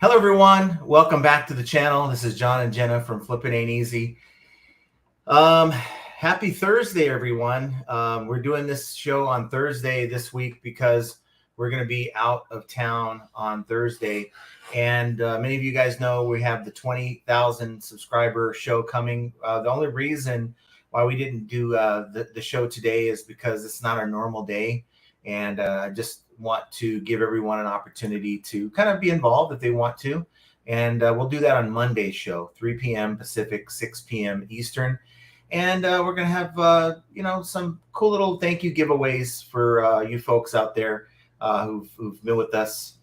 Hello, everyone. Welcome back to the channel. This is John and Jenna from Flippin' Ain't Easy. Happy Thursday, everyone. We're doing this show on Thursday this week because we're going to be out of town on Thursday. And many of you guys know we have the 20,000 subscriber show coming. The only reason why we didn't do the show today is because it's not our normal day. And I just want to give everyone an opportunity to kind of be involved if they want to. And we'll do that on Monday's show, 3 p.m. Pacific, 6 p.m. Eastern. And we're going to have, some cool little thank you giveaways for you folks out there who've been with us,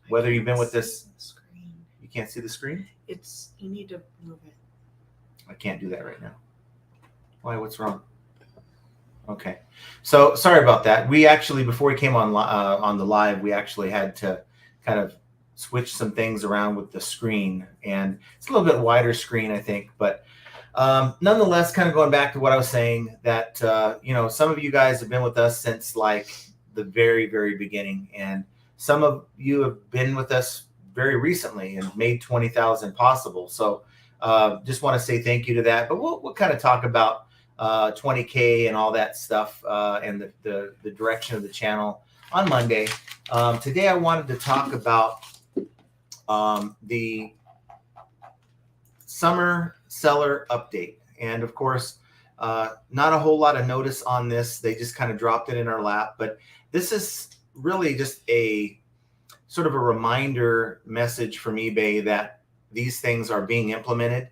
whether you've been with us. You can't see the screen? You need to move it. I can't do that right now. Why? What's wrong? Okay. So sorry about that. We actually, before we came on the live, we actually had to kind of switch some things around with the screen, and it's a little bit wider screen, I think, but nonetheless, kind of going back to what I was saying, that some of you guys have been with us since like the very, very beginning, and some of you have been with us very recently and made 20,000 possible. So just want to say thank you to that. But we'll kind of talk about 20K and all that stuff and the direction of the channel on Monday. Today I wanted to talk about the summer seller update. And of course, not a whole lot of notice on this. They just kind of dropped it in our lap. But this is really just a sort of a reminder message from eBay that these things are being implemented.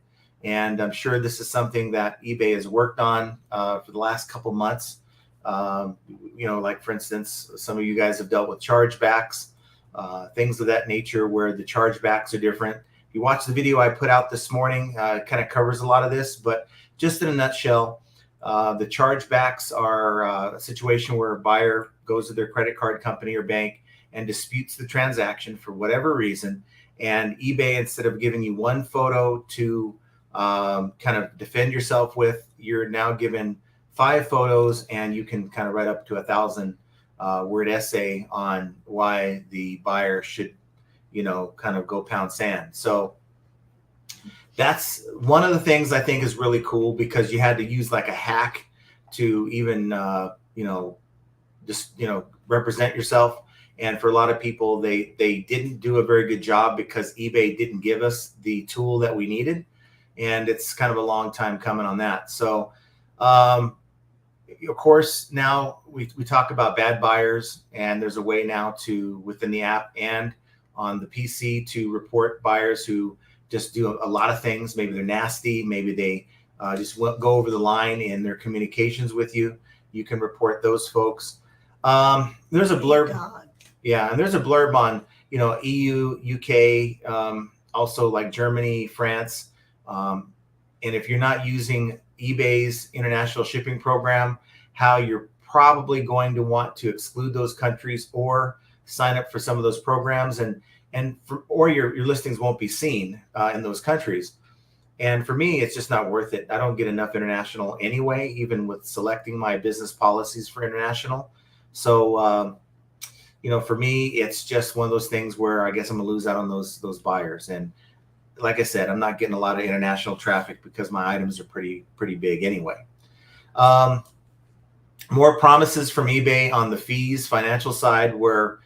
And I'm sure this is something that eBay has worked on for the last couple months. Like for instance, some of you guys have dealt with chargebacks, things of that nature where the chargebacks are different. If you watch the video I put out this morning, it kind of covers a lot of this, but just in a nutshell, the chargebacks are a situation where a buyer goes to their credit card company or bank and disputes the transaction for whatever reason. And eBay, instead of giving you one photo to kind of defend yourself with, you're now given 5 photos, and you can kind of write up to 1,000 word essay on why the buyer should, kind of go pound sand. So that's one of the things I think is really cool, because you had to use like a hack to even, represent yourself. And for a lot of people, they didn't do a very good job because eBay didn't give us the tool that we needed. And it's kind of a long time coming on that. So, of course, now we talk about bad buyers, and there's a way now to, within the app and on the PC, to report buyers who just do a lot of things. Maybe they're nasty. Maybe they just go over the line in their communications with you. You can report those folks. There's a blurb. Yeah, and there's a blurb on, EU, UK, also like Germany, France. And if you're not using eBay's international shipping program, how you're probably going to want to exclude those countries or sign up for some of those programs, or your listings won't be seen in those countries. And for me, it's just not worth it. I don't get enough international anyway, even with selecting my business policies for international. So, for me, it's just one of those things where I guess I'm gonna lose out on those buyers. And like I said, I'm not getting a lot of international traffic because my items are pretty big anyway. More promises from eBay on the fees financial side, where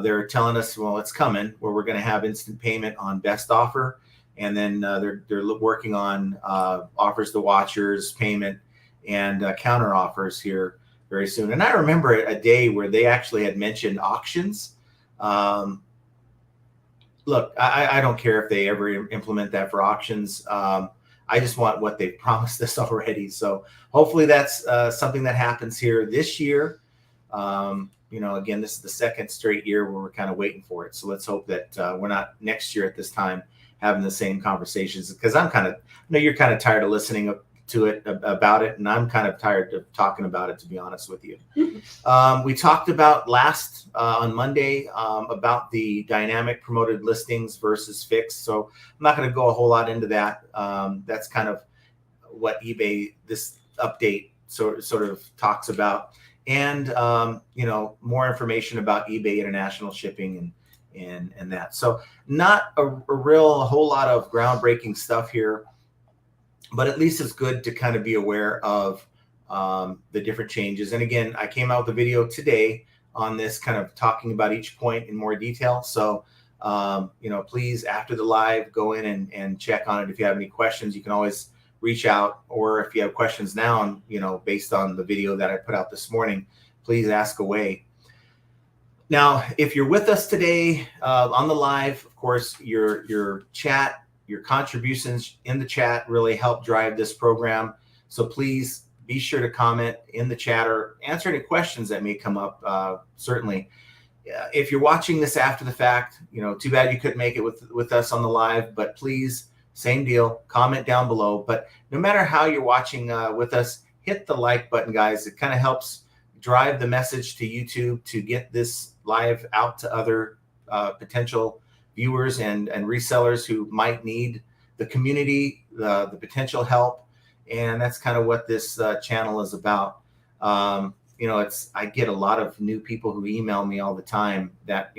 they're telling us, well, it's coming, where we're going to have instant payment on best offer. And then they're working on offers to watchers payment and counter offers here very soon. And I remember a day where they actually had mentioned auctions. Look, I don't care if they ever implement that for auctions. I just want what they've promised us already. So hopefully that's something that happens here this year. Again, this is the second straight year where we're kind of waiting for it. So let's hope that we're not next year at this time having the same conversations, because I know you're kind of tired of listening to it about it, and I'm kind of tired of talking about it, to be honest with you. We talked about on Monday about the dynamic promoted listings versus fixed. So I'm not going to go a whole lot into that. That's kind of what eBay, this update sort of talks about. And more information about eBay international shipping and that. So not a whole lot of groundbreaking stuff here, but at least it's good to kind of be aware of the different changes. And again, I came out with a video today on this, kind of talking about each point in more detail. So, please, after the live, go in and check on it. If you have any questions, you can always reach out, or if you have questions now, based on the video that I put out this morning, please ask away. Now, if you're with us today on the live, of course, your chat, your contributions in the chat really help drive this program. So please be sure to comment in the chat or answer any questions that may come up. Certainly, if you're watching this after the fact, too bad you couldn't make it with us on the live, but please, same deal, comment down below. But no matter how you're watching with us, hit the like button, guys. It kind of helps drive the message to YouTube to get this live out to other potential viewers and resellers who might need the community, the potential help. And that's kind of what this channel is about. I get a lot of new people who email me all the time that,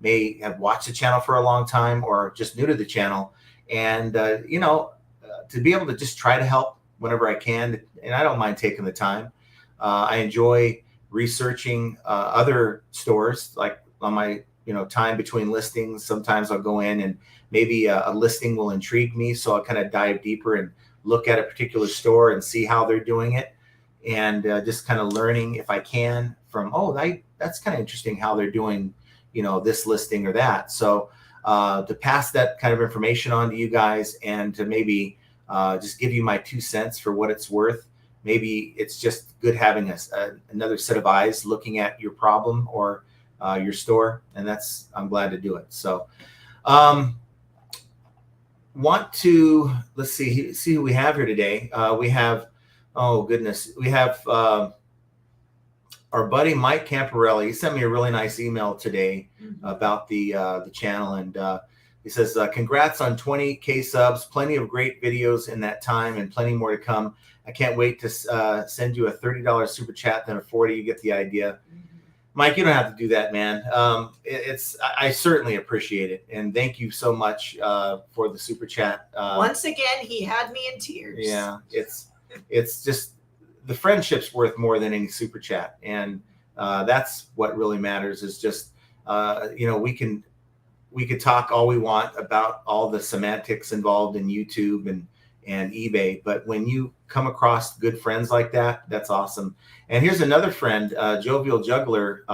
may have watched the channel for a long time or just new to the channel. And, to be able to just try to help whenever I can, and I don't mind taking the time. I enjoy researching other stores, like on my time between listings. Sometimes I'll go in and maybe a listing will intrigue me, so I'll kind of dive deeper and look at a particular store and see how they're doing it, and just kind of learning, if I can, from that's kind of interesting how they're doing this listing or that. So to pass that kind of information on to you guys, and to maybe just give you my 2 cents for what it's worth. Maybe it's just good having another set of eyes looking at your problem or your store, and I'm glad to do it. So let's see who we have here today. We have, we have our buddy Mike Camparelli. He sent me a really nice email today about the channel, and he says, congrats on 20K subs, plenty of great videos in that time and plenty more to come. I can't wait to send you a $30 super chat, then a 40. You get the idea. Mike, you don't have to do that, man. I certainly appreciate it, and thank you so much for the super chat. Once again, he had me in tears. Yeah, it's just, the friendship's worth more than any super chat, and that's what really matters. Is just we could talk all we want about all the semantics involved in YouTube and eBay, but when you come across good friends like that, that's awesome. And here's another friend, Jovial Juggler,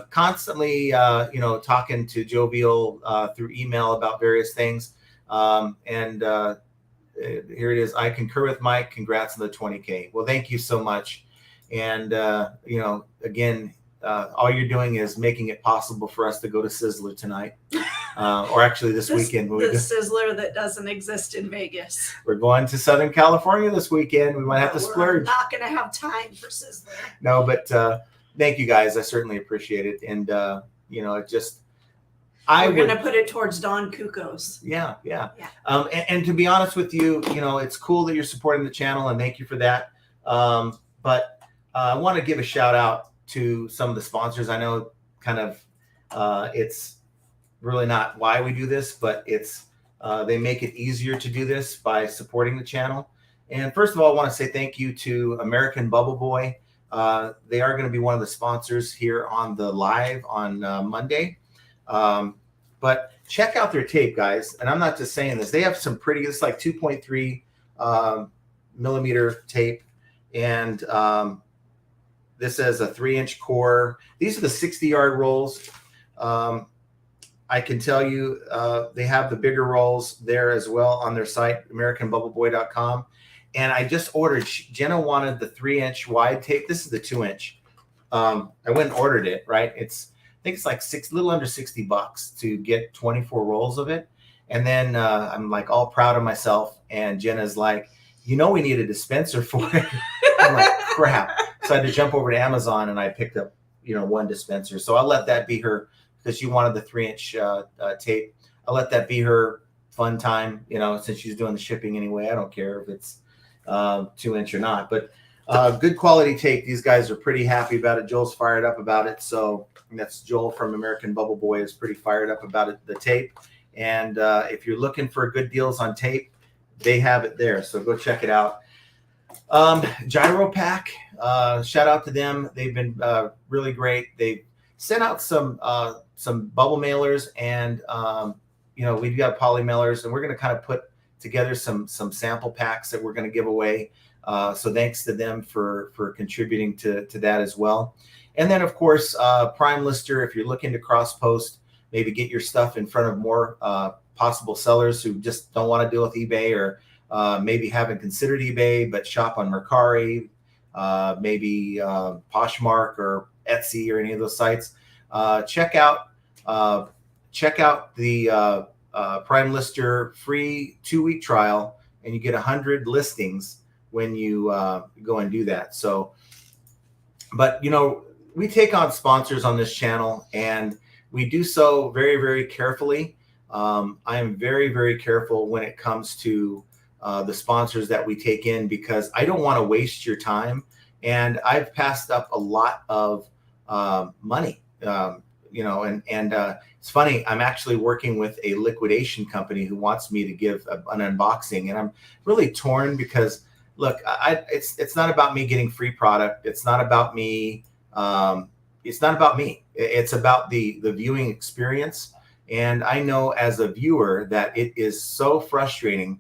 constantly talking to Jovial through email about various things. Here it is. I concur with Mike. Congrats on the 20K. Well, thank you so much. And again, all you're doing is making it possible for us to go to Sizzler tonight, or actually this weekend. The Sizzler that doesn't exist in Vegas. We're going to Southern California this weekend. We might have to splurge. We're not going to have time for Sizzler. No, but thank you guys. I certainly appreciate it. And it just, we're going to put it towards Don Cuco's. Yeah. And to be honest with you, it's cool that you're supporting the channel, and thank you for that. But I want to give a shout out to some of the sponsors. I know kind of it's really not why we do this, but it's they make it easier to do this by supporting the channel. And first of all, I want to say thank you to American Bubble Boy. They are going to be one of the sponsors here on the live on Monday. But check out their tape, guys. And I'm not just saying this. They have some pretty, it's like 2.3 millimeter tape. And this has a 3-inch core. These are the 60-yard rolls. I can tell you they have the bigger rolls there as well on their site, AmericanBubbleBoy.com. And I just ordered, Jenna wanted the 3-inch wide tape. This is the 2-inch. I went and ordered it, right? I think it's like a little under $60 to get 24 rolls of it. And then I'm like all proud of myself. And Jenna's like, we need a dispenser for it. I'm like, crap. So I had to jump over to Amazon, and I picked up, one dispenser. So I'll let that be her, because she wanted the 3-inch tape. I'll let that be her fun time, since she's doing the shipping anyway. I don't care if it's 2-inch or not. But Good quality tape. These guys are pretty happy about it. Joel's fired up about it. So that's Joel from American Bubble Boy is pretty fired up about it, the tape. And if you're looking for good deals on tape, they have it there. So go check it out. Gyro Pack, shout out to them. They've been really great. They sent out some bubble mailers, and we've got poly mailers, and we're going to kind of put together some sample packs that we're going to give away. So thanks to them for contributing to that as well. And then of course, Prime Lister, if you're looking to cross post, maybe get your stuff in front of more possible sellers who just don't want to deal with eBay, or maybe haven't considered eBay but shop on Mercari, maybe Poshmark or Etsy or any of those sites. Check out the Prime Lister free 2-week trial, and you get 100 listings when you go and do that. So, but we take on sponsors on this channel, and we do so very, very carefully. I am very, very careful when it comes to the sponsors that we take in, because I don't want to waste your time. And I've passed up a lot of money, and it's funny. I'm actually working with a liquidation company who wants me to give an unboxing, and I'm really torn because, look, it's not about me getting free product. It's not about me. It's not about me. It's about the viewing experience. And I know as a viewer that it is so frustrating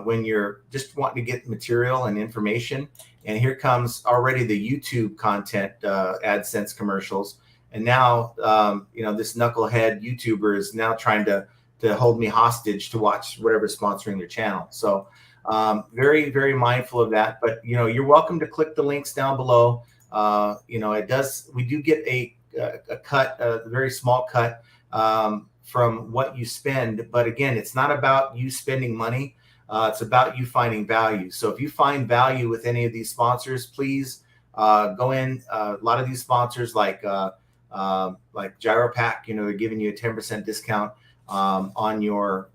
when you're just wanting to get material and information, and here comes already the YouTube content, AdSense commercials. And now, this knucklehead YouTuber is now trying to hold me hostage to watch whatever's sponsoring their channel. So very, very mindful of that. But, you're welcome to click the links down below. We do get a cut, a very small cut from what you spend. But again, it's not about you spending money. It's about you finding value. So if you find value with any of these sponsors, please go in. A lot of these sponsors, like Gyro Pack, they're giving you a 10% discount on your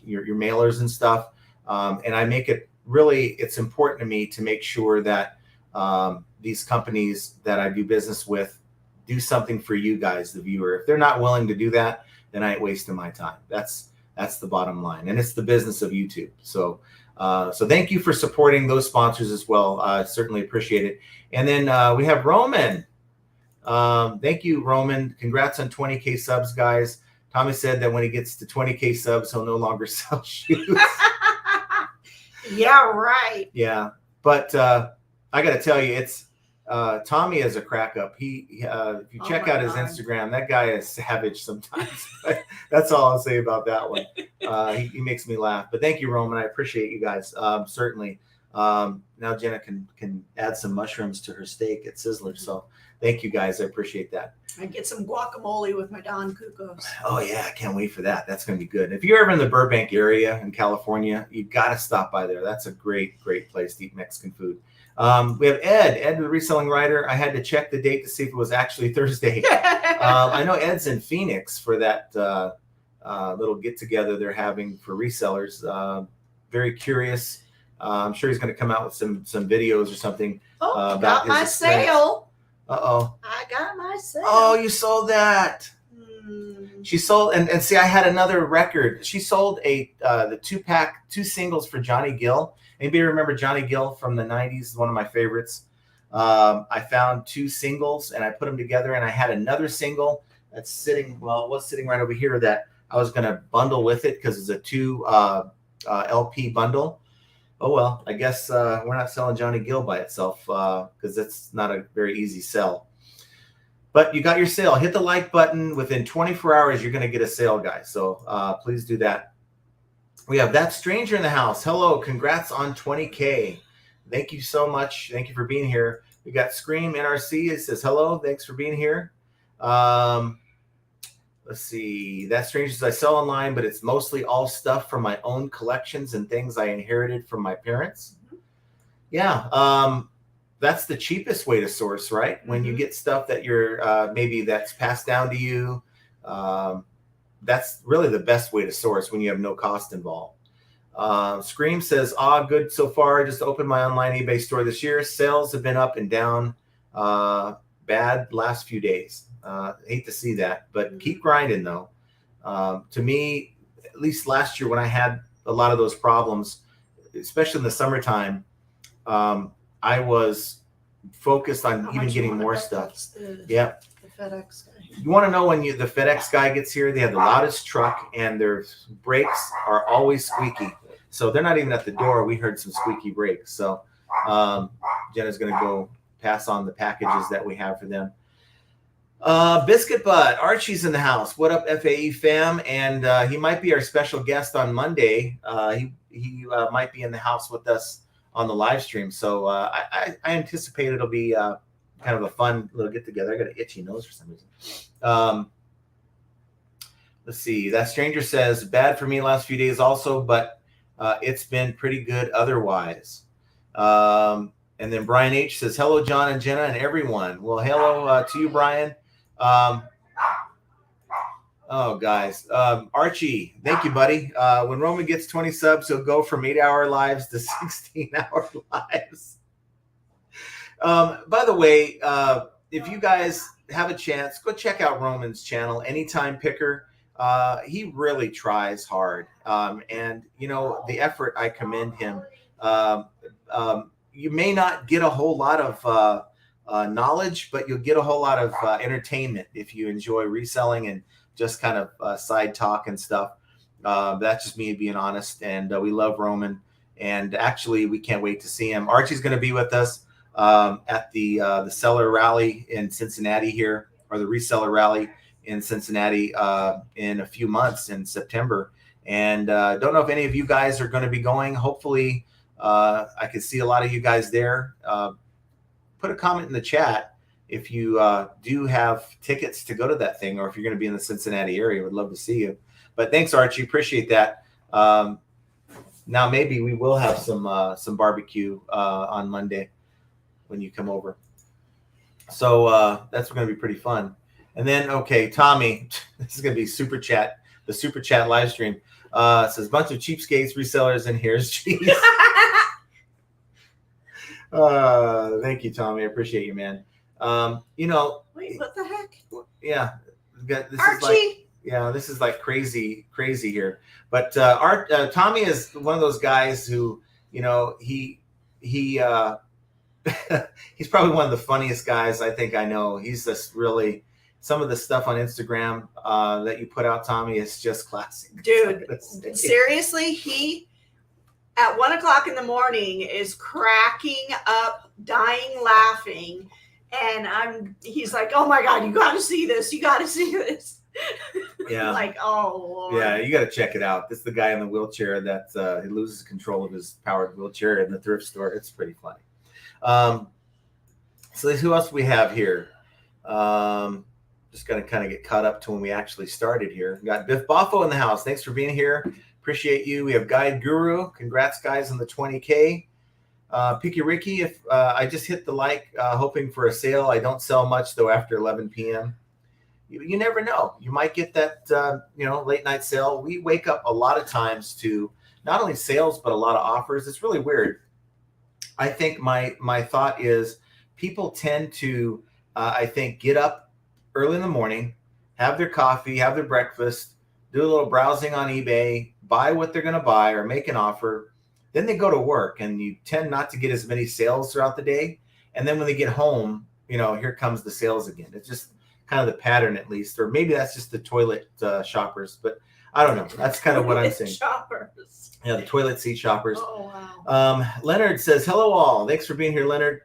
mailers and stuff. And I make it really, it's important to me to make sure that these companies that I do business with do something for you guys, the viewer. If they're not willing to do that, then I ain't wasting my time. That's the bottom line. And it's the business of YouTube. So thank you for supporting those sponsors as well. I certainly appreciate it. And then we have Roman. Thank you, Roman. Congrats on 20K subs, guys. Tommy said that when he gets to 20K subs, he'll no longer sell shoes. Yeah, right. Yeah. But I got to tell you, it's Tommy is a crack up. If you check out his Instagram, that guy is savage sometimes. That's all I'll say about that one. He makes me laugh. But thank you, Roman. I appreciate you guys. Certainly. Now Jenna can add some mushrooms to her steak at Sizzler. So thank you guys. I appreciate that. I get some guacamole with my Don Cucos. Oh yeah, I can't wait for that. That's going to be good. If you're ever in the Burbank area in California, you've got to stop by there. That's a great, great place to eat Mexican food. We have Ed, the reselling writer. I had to check the date to see if it was actually Thursday. I know Ed's in Phoenix for that little get together they're having for resellers. Very curious. I'm sure he's going to come out with some videos or something. About my sale. Uh-oh. I got my sale. Oh, you sold that. She sold, and see, I had another record. She sold the 2-pack, 2 singles for Johnny Gill. Anybody remember Johnny Gill from the 90s? One of my favorites. I found 2 singles and I put them together, and I had another single that's sitting, well, it was sitting right over here that I was going to bundle with it because it's a 2 LP bundle. Oh, well, I guess we're not selling Johnny Gill by itself because that's not a very easy sell. But you got your sale. Hit the like button. Within 24 hours, you're going to get a sale, guys. So please do that. We have That Stranger in the house. Hello. Congrats on 20K. Thank you so much. Thank you for being here. We got Scream NRC. It says, hello. Thanks for being here. Let's see. That Stranger says, I sell online, but it's mostly all stuff from my own collections and things I inherited from my parents. Yeah. That's the cheapest way to source, right? When you get stuff that you're maybe that's passed down to you. That's really the best way to source when you have no cost involved. Scream says, good so far. Just opened my online eBay store this year. Sales have been up and down bad last few days. Hate to see that, but keep grinding though. To me, at least last year when I had a lot of those problems, especially in the summertime, I was focused on even getting more stuff. Yeah. The FedEx guy. You want to know when the FedEx guy gets here, they have the loudest truck and their brakes are always squeaky. So they're not even at the door. We heard some squeaky brakes. So Jenna's going to go pass on the packages that we have for them. Biscuit Butt, Archie's in the house. What up, FAE fam? And he might be our special guest on Monday. He might be in the house with us on the live stream. So I anticipate it'll be kind of a fun little get together. I got an itchy nose for some reason. Let's see. That stranger says, bad for me last few days also, but it's been pretty good otherwise. And then Brian H says, hello, John and Jenna and everyone. Well, hello to you, Brian. Guys. Archie, thank you, buddy. When Roman gets 20 subs, he'll go from 8-hour lives to 16-hour lives. By the way, if you guys have a chance, go check out Roman's channel, Anytime Picker. He really tries hard. And, you know, the effort, I commend him. You may not get a whole lot of knowledge, but you'll get a whole lot of entertainment if you enjoy reselling and just kind of side talk and stuff. That's just me being honest. And we love Roman. And actually, we can't wait to see him. Archie's going to be with us at the seller rally in Cincinnati here, or the reseller rally in Cincinnati in a few months in September. And don't know if any of you guys are going to be going. Hopefully, I can see a lot of you guys there. Put a comment in the chat if you do have tickets to go to that thing, or if you're going to be in the Cincinnati area. Would love to see you. But thanks, Archie. Appreciate that. Now maybe we will have some barbecue on Monday when you come over. So that's going to be pretty fun. And then, okay, Tommy, this is going to be super chat. The super chat live stream says, bunch of cheapskates resellers in here's cheese. Thank you, Tommy. I appreciate you, man. You know, wait, what the heck? Yeah, this Archie. This is like crazy here. But Tommy is one of those guys who, you know, he he's probably one of the funniest guys I think I know. He's just really, some of the stuff on Instagram that you put out, Tommy, is just classic. Dude, seriously, he at 1 o'clock in the morning is cracking up, dying laughing. And he's like, oh my God, you got to see this. You got to see this. Yeah. Like, oh, Lord. Yeah, you got to check it out. This is the guy in the wheelchair that he loses control of his powered wheelchair in the thrift store. It's pretty funny. So who else we have here? Just going to kind of get caught up to when we actually started here. We got Biff Boffo in the house. Thanks for being here. Appreciate you. We have Guide Guru. Congrats, guys, on the 20K. Picky Ricky, if I just hit the like, hoping for a sale. I don't sell much, though, after 11 p.m. You never know. You might get that, late night sale. We wake up a lot of times to not only sales, but a lot of offers. It's really weird. I think my thought is people tend to, I think, get up early in the morning, have their coffee, have their breakfast, do a little browsing on eBay, buy what they're going to buy or make an offer. Then they go to work, and you tend not to get as many sales throughout the day. And then when they get home, here comes the sales again. It's just kind of the pattern, at least. Or maybe that's just the toilet shoppers. But I don't know. That's kind of what I'm saying. Shoppers. Yeah, the toilet seat shoppers. Oh, wow. Leonard says, hello, all. Thanks for being here, Leonard.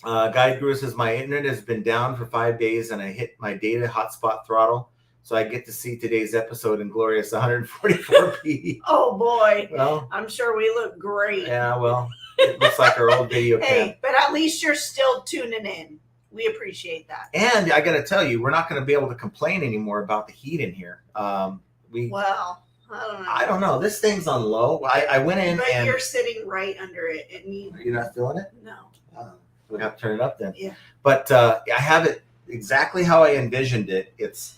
Guide Guru says, my internet has been down for 5 days, and I hit my data hotspot throttle. So I get to see today's episode in glorious 144p. Oh, boy. Well, I'm sure we look great. Yeah, well, it looks like our old video cam. Hey, but at least you're still tuning in. We appreciate that. And I got to tell you, we're not going to be able to complain anymore about the heat in here. Well, I don't know. This thing's on low. I went in, but and you're sitting right under it. You're not feeling it? No. We have to turn it up then. Yeah. But I have it exactly how I envisioned it. It's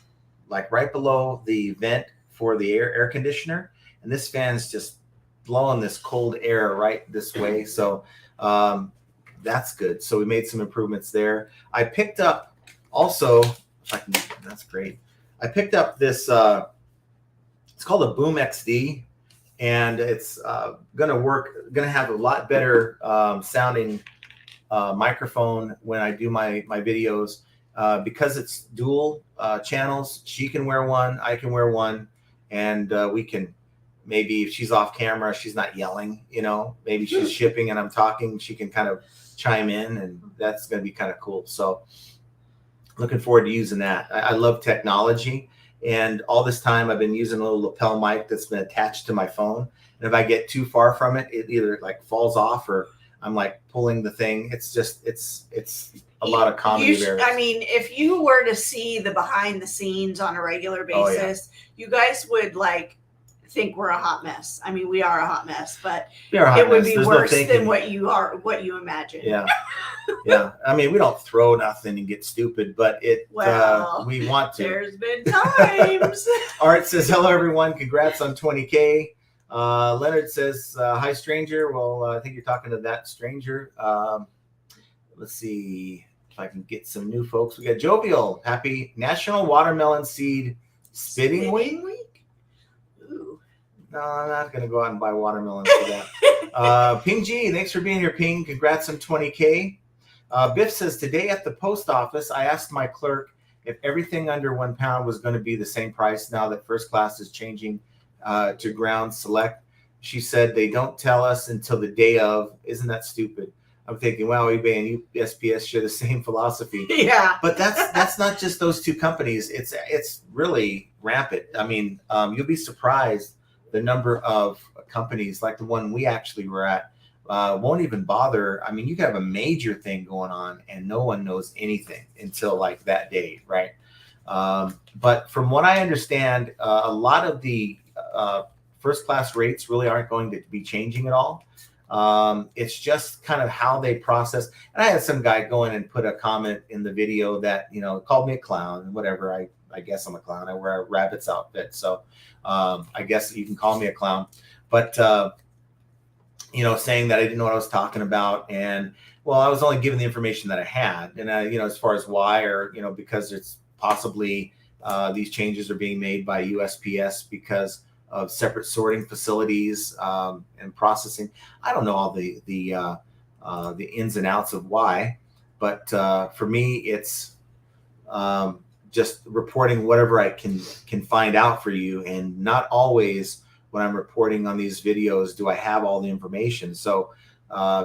like right below the vent for the air conditioner, and this fan's just blowing this cold air right this way. So that's good. So we made some improvements there. I picked up also, if I can, that's great. I picked up this, it's called a Boom XD, and it's going to have a lot better sounding microphone when I do my videos, because it's dual channels. She can wear one, I can wear one, and we can, maybe if she's off camera, she's not yelling, maybe she's shipping and I'm talking, she can kind of chime in, and that's going to be kind of cool. So looking forward to using that. I love technology, and all this time I've been using a little lapel mic that's been attached to my phone. And if I get too far from it, it either like falls off or I'm like pulling the thing. It's just, it's a lot of comedy there. I mean, if you were to see the behind the scenes on a regular basis, you guys would like think we're a hot mess. I mean, we are a hot mess, but it would be worse than what you imagine. Yeah. Yeah. I mean, we don't throw nothing and get stupid, but we want to. There's been times. Art says, hello, everyone. Congrats on 20K. Leonard says, hi, stranger. Well, I think you're talking to that stranger. Let's see if I can get some new folks. We got Jovial. Happy National Watermelon Seed Spitting Week. Ooh. No, I'm not going to go out and buy watermelons for that. Ping G, thanks for being here, Ping. Congrats on 20K. Biff says, today at the post office, I asked my clerk if everything under £1 was going to be the same price now that first class is changing to ground select. She said they don't tell us until the day of. Isn't that stupid? I'm thinking, wow, eBay and USPS share the same philosophy. Yeah, but that's not just those two companies. It's really rampant. I mean, you'll be surprised the number of companies like the one we actually were at won't even bother. I mean, you could have a major thing going on and no one knows anything until like that day, right? But from what I understand, a lot of the first class rates really aren't going to be changing at all. It's just kind of how they process. And I had some guy go in and put a comment in the video that, called me a clown, whatever. I guess I'm a clown. I wear a rabbit's outfit. So I guess you can call me a clown. But, saying that I didn't know what I was talking about. And, well, I was only given the information that I had. And, as far as why, or, because it's possibly these changes are being made by USPS because of separate sorting facilities and processing. I don't know all the ins and outs of why, but for me, it's just reporting whatever I can find out for you, and not always when I'm reporting on these videos do I have all the information. So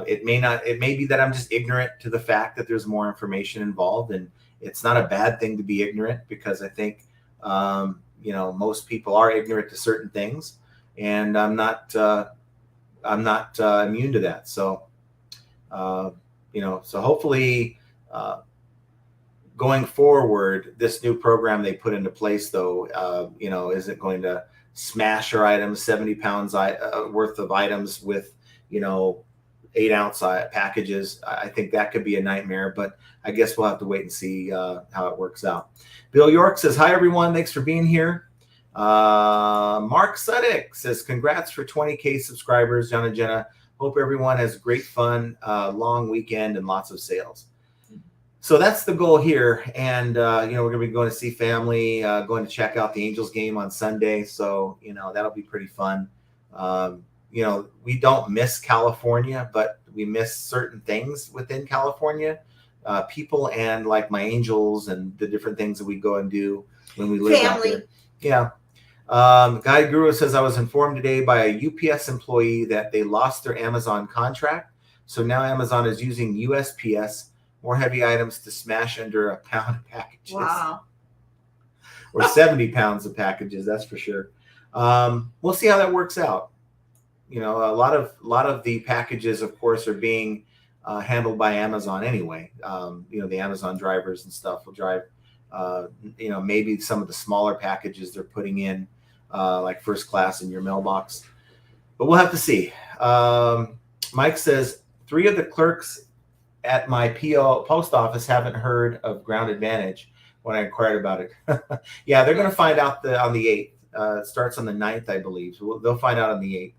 it may be that I'm just ignorant to the fact that there's more information involved, and it's not a bad thing to be ignorant, because I think most people are ignorant to certain things, and I'm not immune to that. So, so hopefully, going forward, this new program they put into place, though, isn't going to smash our items, 70 pounds worth of items with, 8-ounce packages. I think that could be a nightmare, but I guess we'll have to wait and see how it works out. Bill York says, hi, everyone. Thanks for being here. Mark Sudik says, congrats for 20K subscribers, John and Jenna. Hope everyone has great fun, long weekend, and lots of sales. So that's the goal here. And, we're going to be going to see family, going to check out the Angels game on Sunday. So, that'll be pretty fun. We don't miss California, but we miss certain things within California. People and like my Angels and the different things that we go and do when we live out there. Yeah. Guy Guru says, I was informed today by a UPS employee that they lost their Amazon contract. So now Amazon is using USPS, more heavy items, to smash under a pound of packages. Wow. Or 70 pounds of packages, that's for sure. We'll see how that works out. A lot of the packages, of course, are being handled by Amazon anyway. The Amazon drivers and stuff will drive, maybe some of the smaller packages they're putting in, like first class in your mailbox. But we'll have to see. Mike says, 3 of the clerks at my PO post office haven't heard of Ground Advantage when I inquired about it. Yeah, they're going to find out on the 8th. It starts on the 9th, I believe. So they'll find out on the 8th.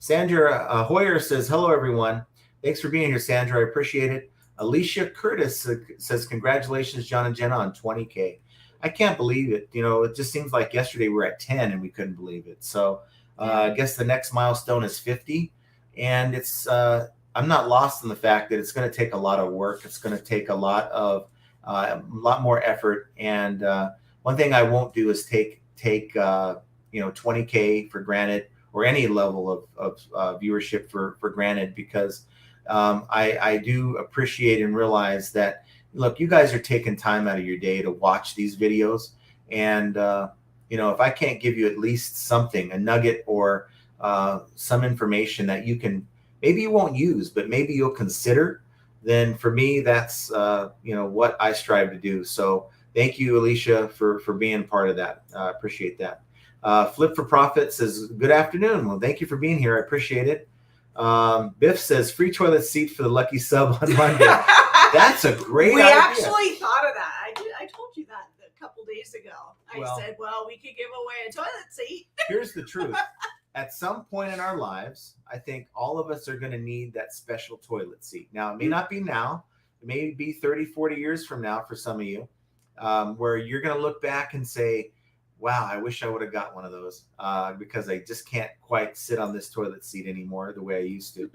Sandra Hoyer says, hello, everyone. Thanks for being here, Sandra. I appreciate it. Alicia Curtis says, congratulations, John and Jenna, on 20K. I can't believe it. You know, it just seems like yesterday we were at 10 and we couldn't believe it. So I guess the next milestone is 50. And it's I'm not lost in the fact that it's going to take a lot of work. It's going to take a lot more effort. And one thing I won't do is take 20K for granted, or any level of viewership for granted, because I do appreciate and realize that, look, you guys are taking time out of your day to watch these videos. And, if I can't give you at least something, a nugget or some information that you can, maybe you won't use, but maybe you'll consider, then for me, that's, what I strive to do. So thank you, Alicia, for being part of that. I appreciate that. Flip for Profit says, good afternoon. Well, thank you for being here. I appreciate it. Biff says, free toilet seat for the lucky sub on Monday. That's a great idea. We actually thought of that. I told you that a couple days ago. I said, well, we could give away a toilet seat. Here's the truth. At some point in our lives, I think all of us are going to need that special toilet seat. Now, it may not be now. It may be 30, 40 years from now for some of you, where you're going to look back and say, wow, I wish I would have got one of those because I just can't quite sit on this toilet seat anymore the way I used to.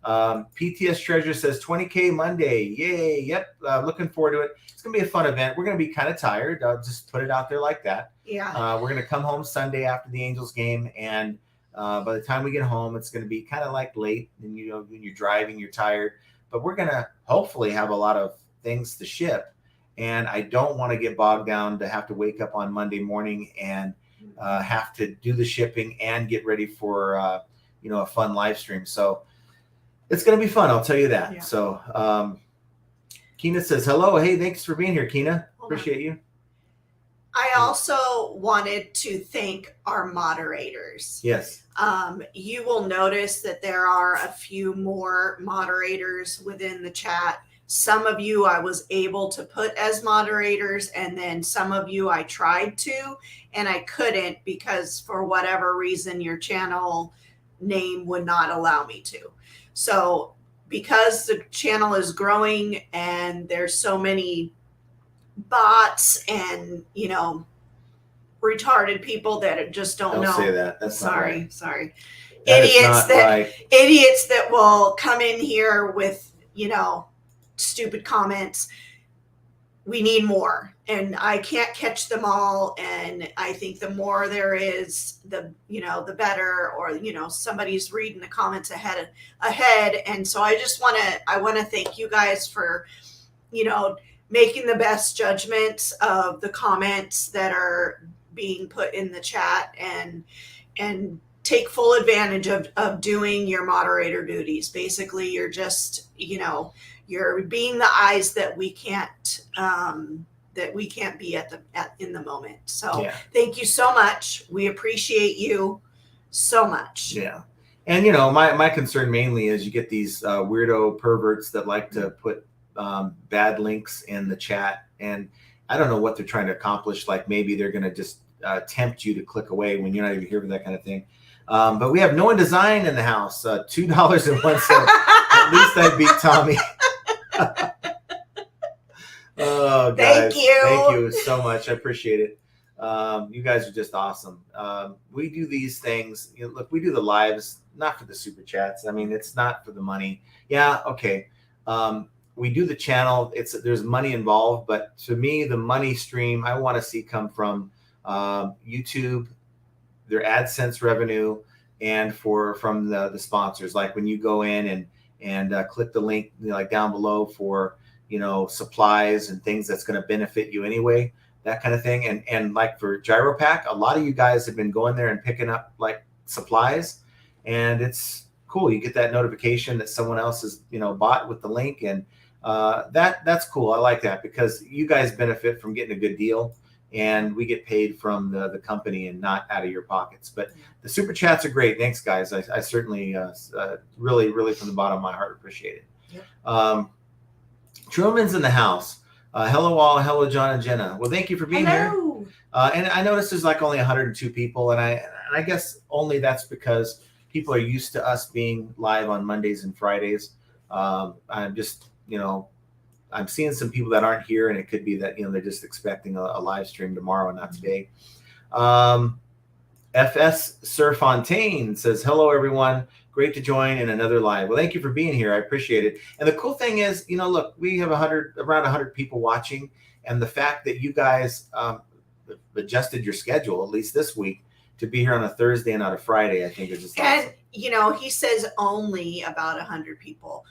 PTS Treasure says 20K Monday. Yay. Yep. Looking forward to it. It's going to be a fun event. We're going to be kind of tired. I'll just put it out there like that. Yeah. We're going to come home Sunday after the Angels game. And by the time we get home, it's going to be kind of like late. And, when you're driving, you're tired. But we're going to hopefully have a lot of things to ship. And I don't want to get bogged down to have to wake up on Monday morning and have to do the shipping and get ready for, a fun live stream. So it's going to be fun. I'll tell you that. Yeah. So Keena says, hello. Hey, thanks for being here, Keena. Appreciate you. I also wanted to thank our moderators. Yes. You will notice that there are a few more moderators within the chat. Some of you I was able to put as moderators, and then some of you I tried to, and I couldn't because for whatever reason your channel name would not allow me to. So because the channel is growing and there's so many bots and, retarded people that just don't know. Don't say that. That's sorry. That idiots that will come in here with, stupid comments. We need more, and I can't catch them all. And I think the more there is, the better, or, somebody's reading the comments ahead. And so I want to thank you guys for, making the best judgments of the comments that are being put in the chat, and take full advantage of doing your moderator duties. Basically, you're just, you're being the eyes that we can't be in the moment. So Thank you so much. We appreciate you so much. Yeah. And, my concern mainly is you get these weirdo perverts that like to put bad links in the chat. And I don't know what they're trying to accomplish. Like maybe they're going to just tempt you to click away when you're not even here for that kind of thing. But we have Noah Design in the house, $2.01. At least I beat Tommy. Oh, guys, thank you so much. I appreciate it. You guys are just awesome. We do these things. Look, we do the lives not for the super chats. I mean, it's not for the money. Yeah, okay. We do the channel. There's money involved, but to me, the money stream I want to see come from YouTube, their AdSense revenue, and from the sponsors. Like when you go in and click the link like down below for supplies and things that's going to benefit you anyway, that kind of thing. And like for GyroPack, a lot of you guys have been going there and picking up like supplies, and it's cool. You get that notification that someone else has bought with the link, and that's cool. I like that because you guys benefit from getting a good deal, and we get paid from the company and not out of your pockets. But the super chats are great. Thanks, guys. I certainly really, really from the bottom of my heart appreciate it. Yep. Truman's in the house. Hello all. Hello, John and Jenna. Well, thank you for being here. And I noticed there's like only 102 people, and I guess only that's because people are used to us being live on Mondays and Fridays. I'm just, I'm seeing some people that aren't here, and it could be that, they're just expecting a live stream tomorrow and not today. FS Sir Fontaine says, hello, everyone. Great to join in another live. Well, thank you for being here. I appreciate it. And the cool thing is, look, we have around 100 people watching. And the fact that you guys adjusted your schedule, at least this week, to be here on a Thursday and not a Friday, I think is just awesome. And, he says only about 100 people.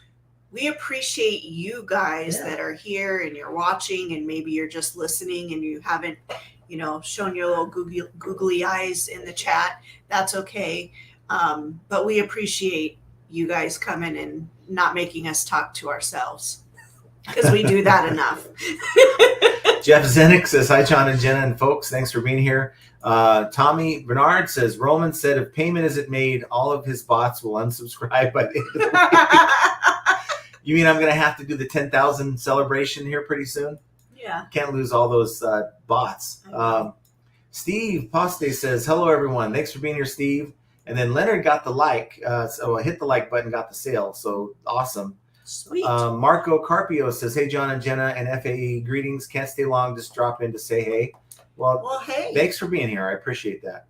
We appreciate you guys that are here and you're watching, and maybe you're just listening and you haven't, shown your little googly eyes in the chat. That's okay. But we appreciate you guys coming and not making us talk to ourselves, because we do that enough. Jeff Zenick says, hi, John and Jenna and folks. Thanks for being here. Tommy Bernard says, Roman said if payment isn't made, all of his bots will unsubscribe by the end of the week. You mean I'm going to have to do the 10,000 celebration here pretty soon? Yeah. Can't lose all those bots. Steve Poste says, hello, everyone. Thanks for being here, Steve. And then Leonard got the like. So I hit the like button, got the sale. So awesome. Sweet. Marco Carpio says, hey, John and Jenna and FAE, greetings. Can't stay long. Just drop in to say hey. Well, hey. Thanks for being here. I appreciate that.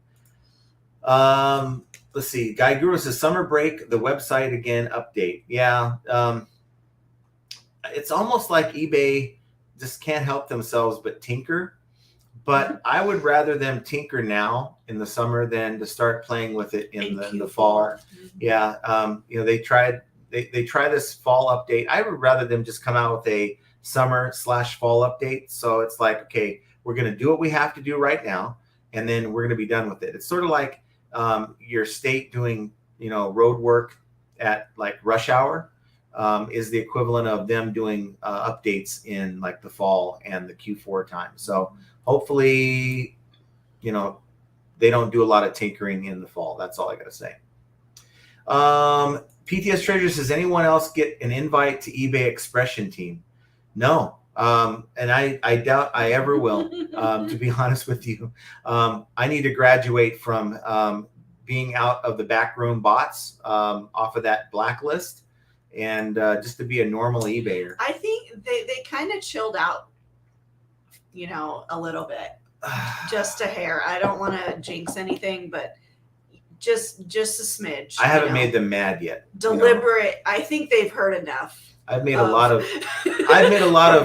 Let's see. Guy Guru says, summer break, the website again, update. Yeah. It's almost like eBay just can't help themselves but tinker. But I would rather them tinker now in the summer than to start playing with it in the fall. Mm-hmm. Yeah. They try this fall update. I would rather them just come out with a summer/fall update. So it's like, okay, we're going to do what we have to do right now, and then we're going to be done with it. It's sort of like your state doing, road work at like rush hour. Is the equivalent of them doing updates in like the fall and the Q4 time. So hopefully, they don't do a lot of tinkering in the fall. That's all I got to say. PTS Treasure says, anyone else get an invite to eBay Expression Team? No. And I doubt I ever will, to be honest with you. I need to graduate from being out of the backroom bots off of that blacklist. And just to be a normal eBayer. I think they kind of chilled out, a little bit, just a hair. I don't want to jinx anything, but just a smidge. I haven't made them mad yet. Deliberate. I think they've heard enough. I've made a lot of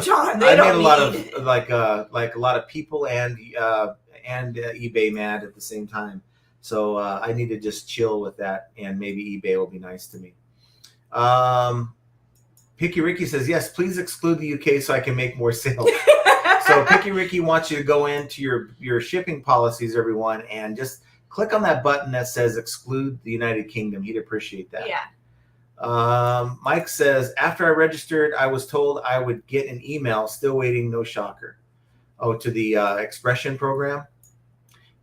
John, like a lot of people and eBay mad at the same time. So I need to just chill with that, and maybe eBay will be nice to me. Picky Ricky says, yes, please exclude the UK so I can make more sales. So Picky Ricky wants you to go into your shipping policies, everyone, and just click on that button that says exclude the United Kingdom. He'd appreciate that. Yeah. Mike says, after I registered, I was told I would get an email. Still waiting, no shocker. Oh, to the Expression program.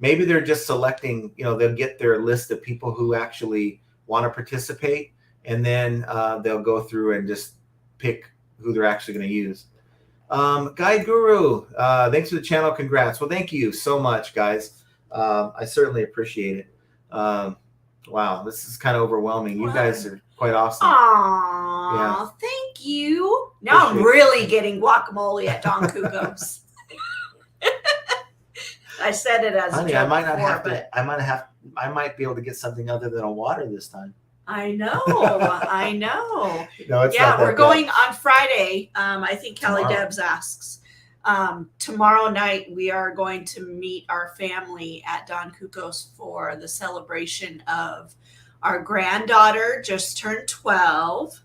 Maybe they're just selecting, they'll get their list of people who actually want to participate. And then they'll go through and just pick who they're actually going to use. Guide Guru, thanks for the channel. Congrats. Well, thank you so much, guys. I certainly appreciate it. Wow, this is kind of overwhelming. You guys are quite awesome. Aww, yeah. Thank you. Now I'm really getting guacamole at Don Cuco's. I said it as a joke. I might not have to. I might be able to get something other than a water this time. I know. I know. No, it's yeah, not that we're going on Friday. I think Kelly Debs asks. Tomorrow night, we are going to meet our family at Don Cuco's for the celebration of our granddaughter just turned 12.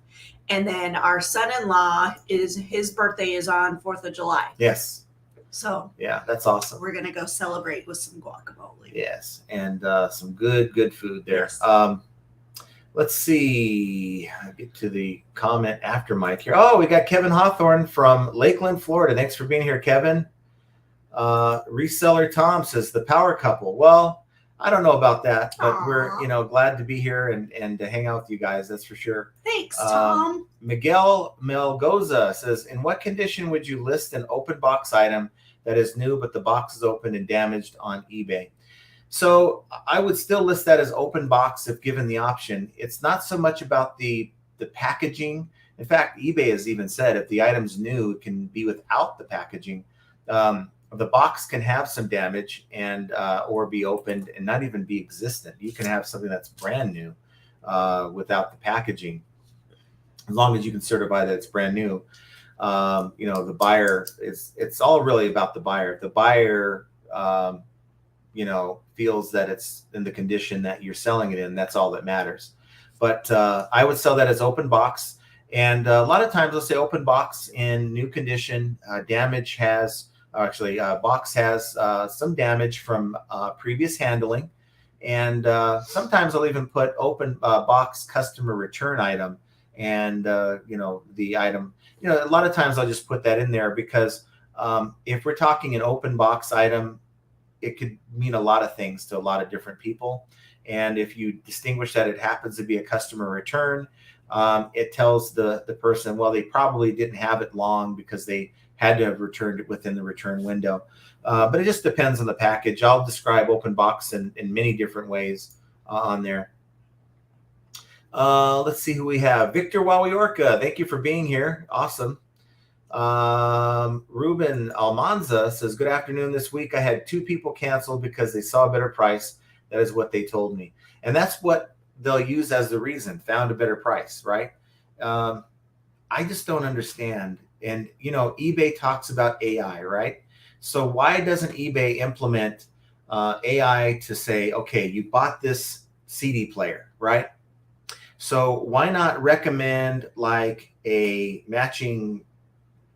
And then our son-in-law, his birthday is on 4th of July. Yes. So yeah, that's awesome. We're going to go celebrate with some guacamole. Yes. And some good food there. Yes. Let's see. I'll get to the comment after Mike here. Oh, we got Kevin Hawthorne from Lakeland, Florida. Thanks for being here, Kevin. Reseller Tom says the power couple. Well, I don't know about that, but we're glad to be here and to hang out with you guys. That's for sure. Thanks, Tom. Miguel Melgoza says, in what condition would you list an open box item that is new, but the box is open and damaged on eBay? So I would still list that as open box if given the option. It's not so much about the packaging. In fact, eBay has even said if the item's new, it can be without the packaging. The box can have some damage and or be opened and not even be existent. You can have something that's brand new without the packaging, as long as you can certify that it's brand new. The buyer it's all really about the buyer. If the buyer feels that it's in the condition that you're selling it in, that's all that matters. But I would sell that as open box. And a lot of times, let's say open box in new condition, damage has, box has some damage from previous handling. And sometimes I'll even put open box customer return item. And, the item, a lot of times I'll just put that in there because if we're talking an open box item, it could mean a lot of things to a lot of different people. And if you distinguish that it happens to be a customer return, it tells the person, well, they probably didn't have it long because they had to have returned it within the return window. But it just depends on the package. I'll describe open box in many different ways on there. Let's see who we have. Victor Wawiorka, thank you for being here. Awesome. Ruben Almanza says, good afternoon. This week I had 2 people cancel because they saw a better price. That is what they told me. And that's what they'll use as the reason, found a better price, right? I just don't understand. And, eBay talks about AI, right? So why doesn't eBay implement AI to say, okay, you bought this CD player, right? So why not recommend like a matching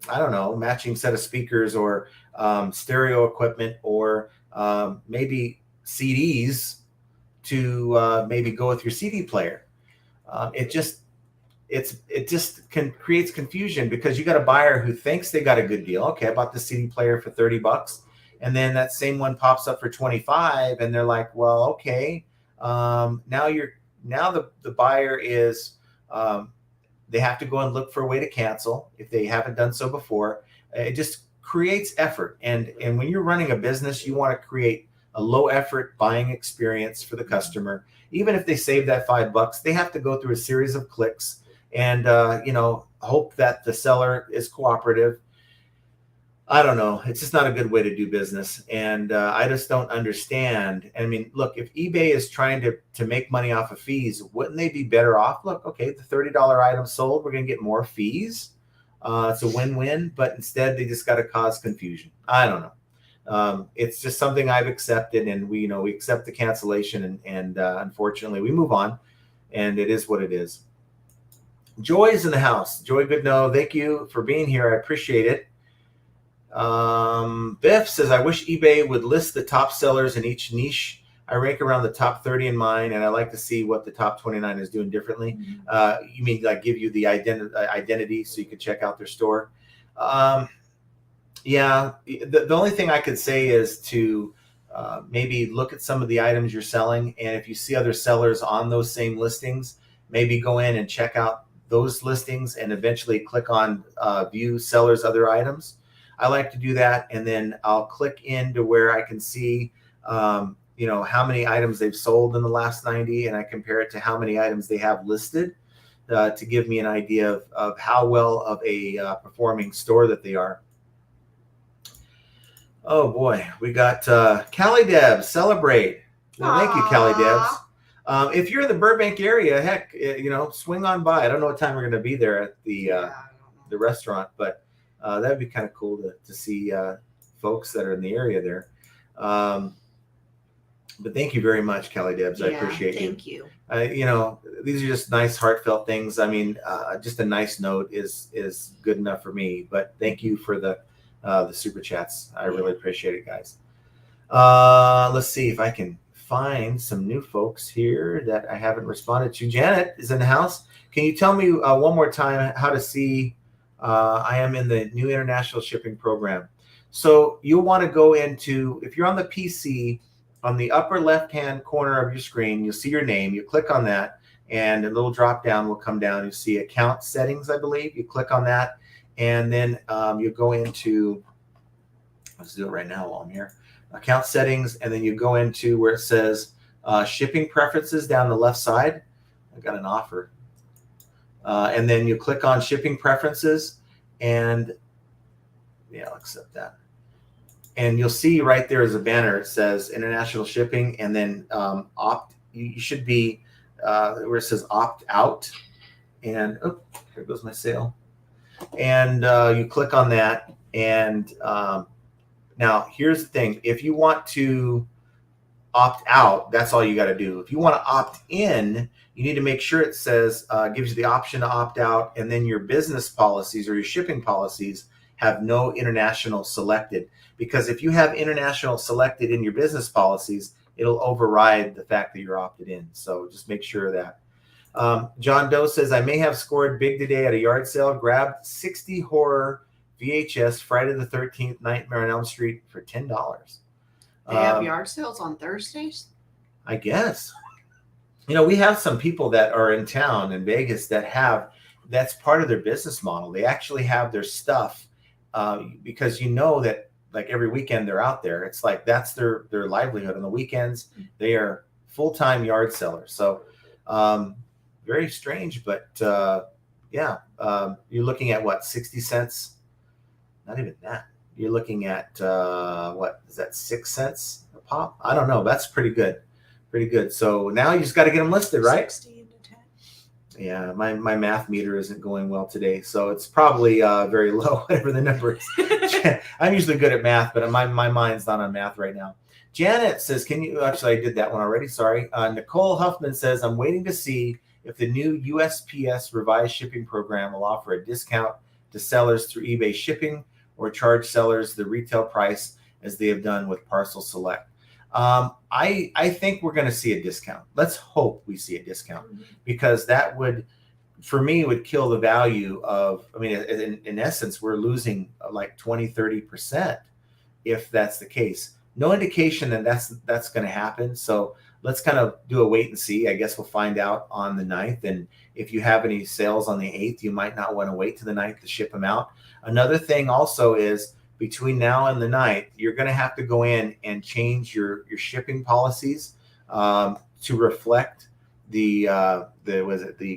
set of speakers or stereo equipment or maybe CDs to maybe go with your CD player. It just creates confusion because you got a buyer who thinks they got a good deal. Okay, I bought the CD player for $30, and then that same one pops up for 25, and they're like, well, okay, now the buyer is they have to go and look for a way to cancel if they haven't done so before. It just creates effort, and when you're running a business, you want to create a low effort buying experience for the customer. Even if they save that $5, they have to go through a series of clicks and hope that the seller is cooperative. I don't know. It's just not a good way to do business. And I just don't understand. I mean, look, if eBay is trying to make money off of fees, wouldn't they be better off? Look, okay, the $30 item sold, we're going to get more fees. It's a win-win, but instead they just got to cause confusion. I don't know. It's just something I've accepted, and we accept the cancellation, and unfortunately we move on, and it is what it is. Joy is in the house. Joy Goodnow, thank you for being here. I appreciate it. Biff says, I wish eBay would list the top sellers in each niche. I rank around the top 30 in mine, and I like to see what the top 29 is doing differently. You mean like give you the identity so you can check out their store? Yeah, the only thing I could say is to maybe look at some of the items you're selling, and if you see other sellers on those same listings, maybe go in and check out those listings and eventually click on view sellers other items. I like to do that, and then I'll click into where I can see how many items they've sold in the last 90, and I compare it to how many items they have listed to give me an idea of how well of a performing store that they are. Oh boy, we got Callie Debs, celebrate. Well, thank you, Callie Debs. If you're in the Burbank area, heck, swing on by. I don't know what time we're going to be there at the restaurant, but that'd be kind of cool to see folks that are in the area there. But thank you very much, Callie Debs. I appreciate you. Thank you. These are just nice, heartfelt things. I mean, just a nice note is good enough for me. But thank you for the super chats. I really appreciate it, guys. Let's see if I can find some new folks here that I haven't responded to. Janet is in the house. Can you tell me one more time how to see I am in the new international shipping program? So you'll want to go into, if you're on the PC, on the upper left-hand corner of your screen, you'll see your name. You click on that, and a little drop-down will come down. You see account settings, I believe. You click on that, and then you go into, let's do it right now while I'm here. account settings, and then you go into where it says shipping preferences down the left side. I got an offer. And then you click on shipping preferences, and yeah, I'll accept that. And you'll see right there is a banner. It says international shipping, and then you should be where it says opt out. And oh, here goes my sale. And you click on that. And now here's the thing: if you want to opt out, that's all you got to do. If you want to opt in, you need to make sure it says gives you the option to opt out, and then your business policies or your shipping policies have no international selected. Because if you have international selected in your business policies, it'll override the fact that you're opted in. So just make sure of that. John Doe says, I may have scored big today at a yard sale. Grabbed 60 horror VHS Friday the 13th Nightmare on Elm Street for $10. They have yard sales on Thursdays? I guess. You know, we have some people that are in town in Vegas that's part of their business model. They actually have their stuff because you know that like every weekend they're out there. It's like that's their livelihood. On the weekends, they are full-time yard sellers. So very strange, but yeah, you're looking at what, 60 cents? Not even that. You're looking at what is that, 6 cents a pop? I don't know. That's pretty good. Pretty good. So now you just got to get them listed, right? 16 to 10. Yeah, my math meter isn't going well today, so it's probably very low, whatever the number is. I'm usually good at math, but my mind's not on math right now. Janet says, can you, actually I did that one already, sorry. Nicole Huffman says, I'm waiting to see if the new USPS revised shipping program will offer a discount to sellers through eBay shipping or charge sellers the retail price as they have done with Parcel Select. I think we're going to see a discount. Let's hope we see a discount, because that would, for me, would kill the value of, I mean, in essence, we're losing like 20-30% if that's the case. No indication that that's going to happen. So let's kind of do a wait and see. I guess we'll find out on the 9th. And if you have any sales on the 8th, you might not want to wait to the 9th to ship them out. Another thing also is, between now and the 9th, you're going to have to go in and change your shipping policies to reflect the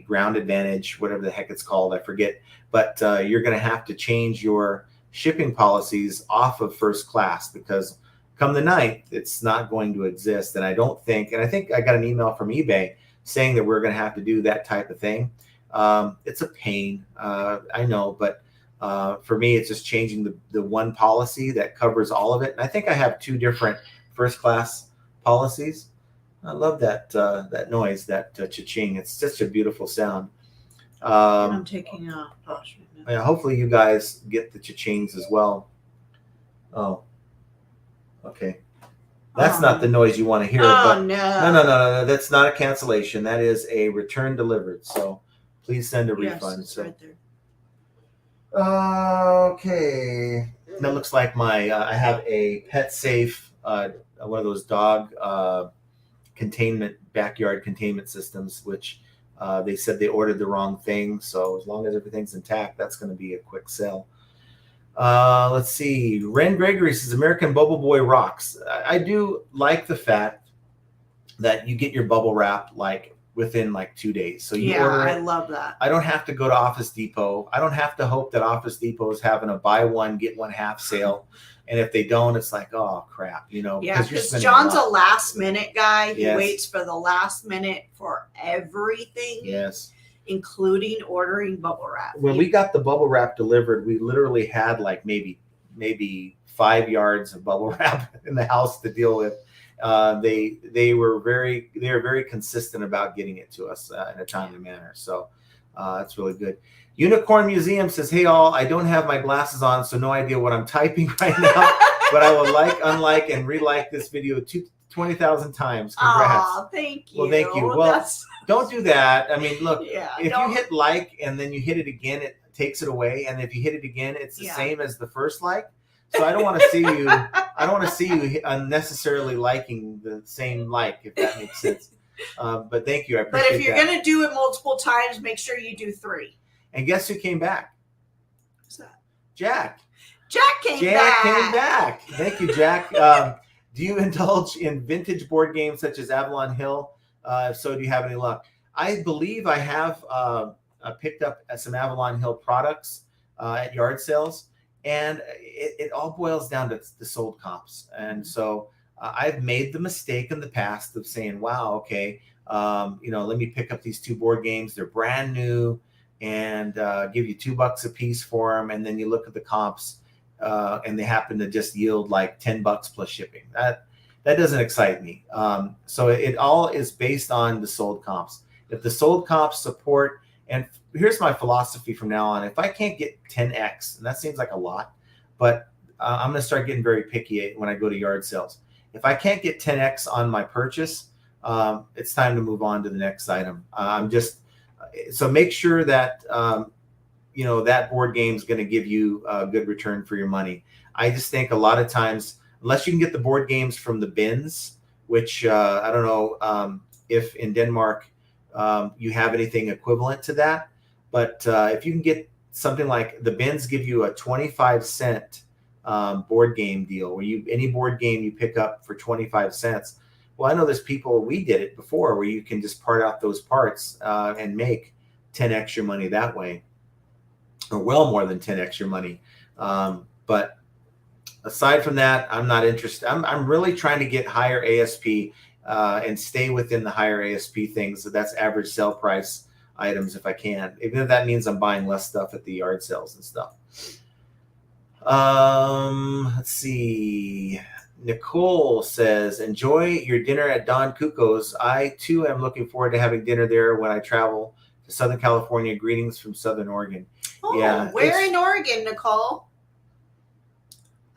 ground advantage, whatever the heck it's called, I forget. But you're going to have to change your shipping policies off of first class, because come the 9th, it's not going to exist. And I think I got an email from eBay saying that we're going to have to do that type of thing. It's a pain, I know, but for me, it's just changing the one policy that covers all of it. And I think I have 2 different first class policies. I love that noise, that cha-ching. It's such a beautiful sound. I'm taking a pause. Yeah, hopefully you guys get the cha-chings as well. Oh, okay. That's not the noise you want to hear. Oh, but no. No. That's not a cancellation. That is a return delivered. So please send a refund. It's right there. Okay. That looks like my, I have a pet safe, one of those dog backyard containment systems, which they said they ordered the wrong thing. So as long as everything's intact, that's going to be a quick sell. Let's see. Ren Gregory says, American Bubble Boy rocks. I do like the fact that you get your bubble wrap like within like 2 days. So you order it. I love that. I don't have to go to Office Depot. I don't have to hope that Office Depot is having a buy one, get one half sale. And if they don't, it's like, oh crap, you know. Yeah, because John's a last minute guy. He waits for the last minute for everything. Yes. Including ordering bubble wrap. When we got the bubble wrap delivered, we literally had like maybe 5 yards of bubble wrap in the house to deal with. They were very consistent about getting it to us in a timely manner. So that's really good. Unicorn Museum says, hey all, I don't have my glasses on, so no idea what I'm typing right now, but I will like, unlike, and relike this video 20,000 times. Congrats. Oh, thank you. Well, thank you. Well, don't do that. I mean, look, if you hit like and then you hit it again, it takes it away. And if you hit it again, it's the same as the first like. So I don't want to see you. I don't want to see you unnecessarily liking the same like, if that makes sense. But thank you. I appreciate that. But if you're going to do it multiple times, make sure you do 3. And guess who came back? Who's that? Jack. Jack came back. Thank you, Jack. Do you indulge in vintage board games such as Avalon Hill? If so, do you have any luck? I believe I have picked up some Avalon Hill products at yard sales, and it all boils down to the sold comps. And so I've made the mistake in the past of saying, wow, okay, let me pick up these 2 board games. They're brand new, and give you $2 a piece for them. And then you look at the comps, and they happen to just yield like $10 plus shipping. That doesn't excite me. So it all is based on the sold comps. If the sold comps support, and here's my philosophy from now on: if I can't get 10x, and that seems like a lot, but I'm going to start getting very picky when I go to yard sales. If I can't get 10x on my purchase, it's time to move on to the next item. So make sure that that board game is going to give you a good return for your money. I just think a lot of times, unless you can get the board games from the bins, which I don't know if in Denmark you have anything equivalent to that, but if you can get something like the bins, give you a 25-cent board game deal where any board game you pick up for 25 cents. Well, I know there's people, we did it before, where you can just part out those parts and make 10x your money that way, or well more than 10x your money. But aside from that, I'm not interested. I'm really trying to get higher ASP and stay within the higher ASP things. So that's average sale price items if I can, even if that means I'm buying less stuff at the yard sales and stuff. Let's see. Nicole says, enjoy your dinner at Don Cuco's. I too am looking forward to having dinner there when I travel to Southern California. Greetings from Southern Oregon. Oh, yeah, where in Oregon, Nicole?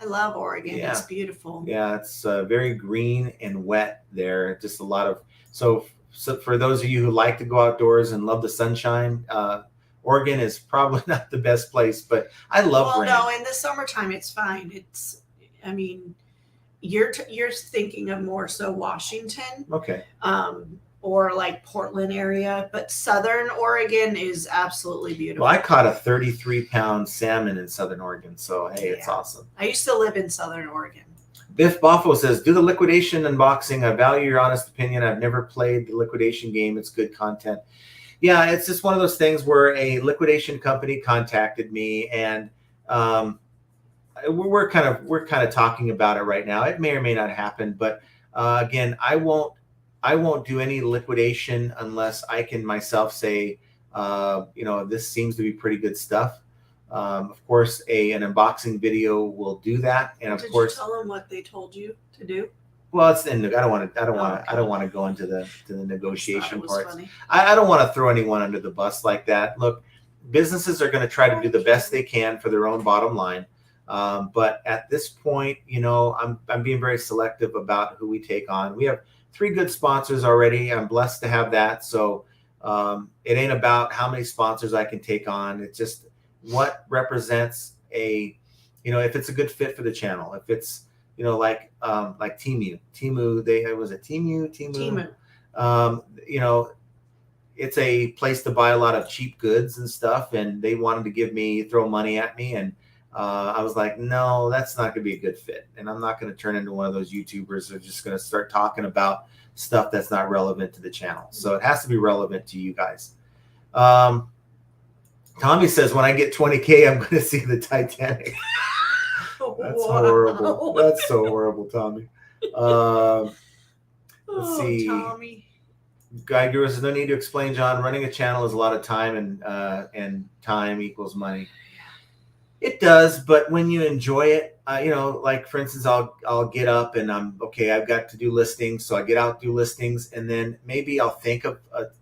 I love Oregon. Yeah. It's beautiful. Yeah, it's very green and wet there. Just a lot of so for those of you who like to go outdoors and love the sunshine, Oregon is probably not the best place, but I love rain. No, in the summertime it's fine. You're thinking of more so Washington, okay, or like Portland area, but Southern Oregon is absolutely beautiful. Well, I caught a 33-pound salmon in Southern Oregon, so hey, it's awesome. I used to live in Southern Oregon. Biff Boffo says, do the liquidation unboxing. I value your honest opinion. I've never played the liquidation game. It's good content. Yeah, it's just one of those things where a liquidation company contacted me, and we're kind of talking about it right now. It may or may not happen, but again, I won't do any liquidation unless I can myself say, this seems to be pretty good stuff. Of course, an unboxing video will do that, and of course, did you tell them what they told you to do? Well, I don't want to go into the negotiation parts. I don't want to throw anyone under the bus like that. Look, businesses are going to try to do the best they can for their own bottom line. But at this point, I'm being very selective about who we take on. We have 3 good sponsors already. I'm blessed to have that. So it ain't about how many sponsors I can take on. It's just what represents if it's a good fit for the channel. If it's, like Temu, it's a place to buy a lot of cheap goods and stuff. And they wanted to throw money at me. And I was like, no, that's not going to be a good fit. And I'm not going to turn into one of those YouTubers who are just going to start talking about stuff that's not relevant to the channel. So it has to be relevant to you guys. Tommy says, when I get 20K, I'm going to see the Titanic. That's horrible. That's so horrible, Tommy. Let's see. Tommy. Guy Guru says, no need to explain, John. Running a channel is a lot of time, and time equals money. It does, but when you enjoy it, like for instance, I'll get up and I've got to do listings, so I get out, do listings, and then maybe I'll think of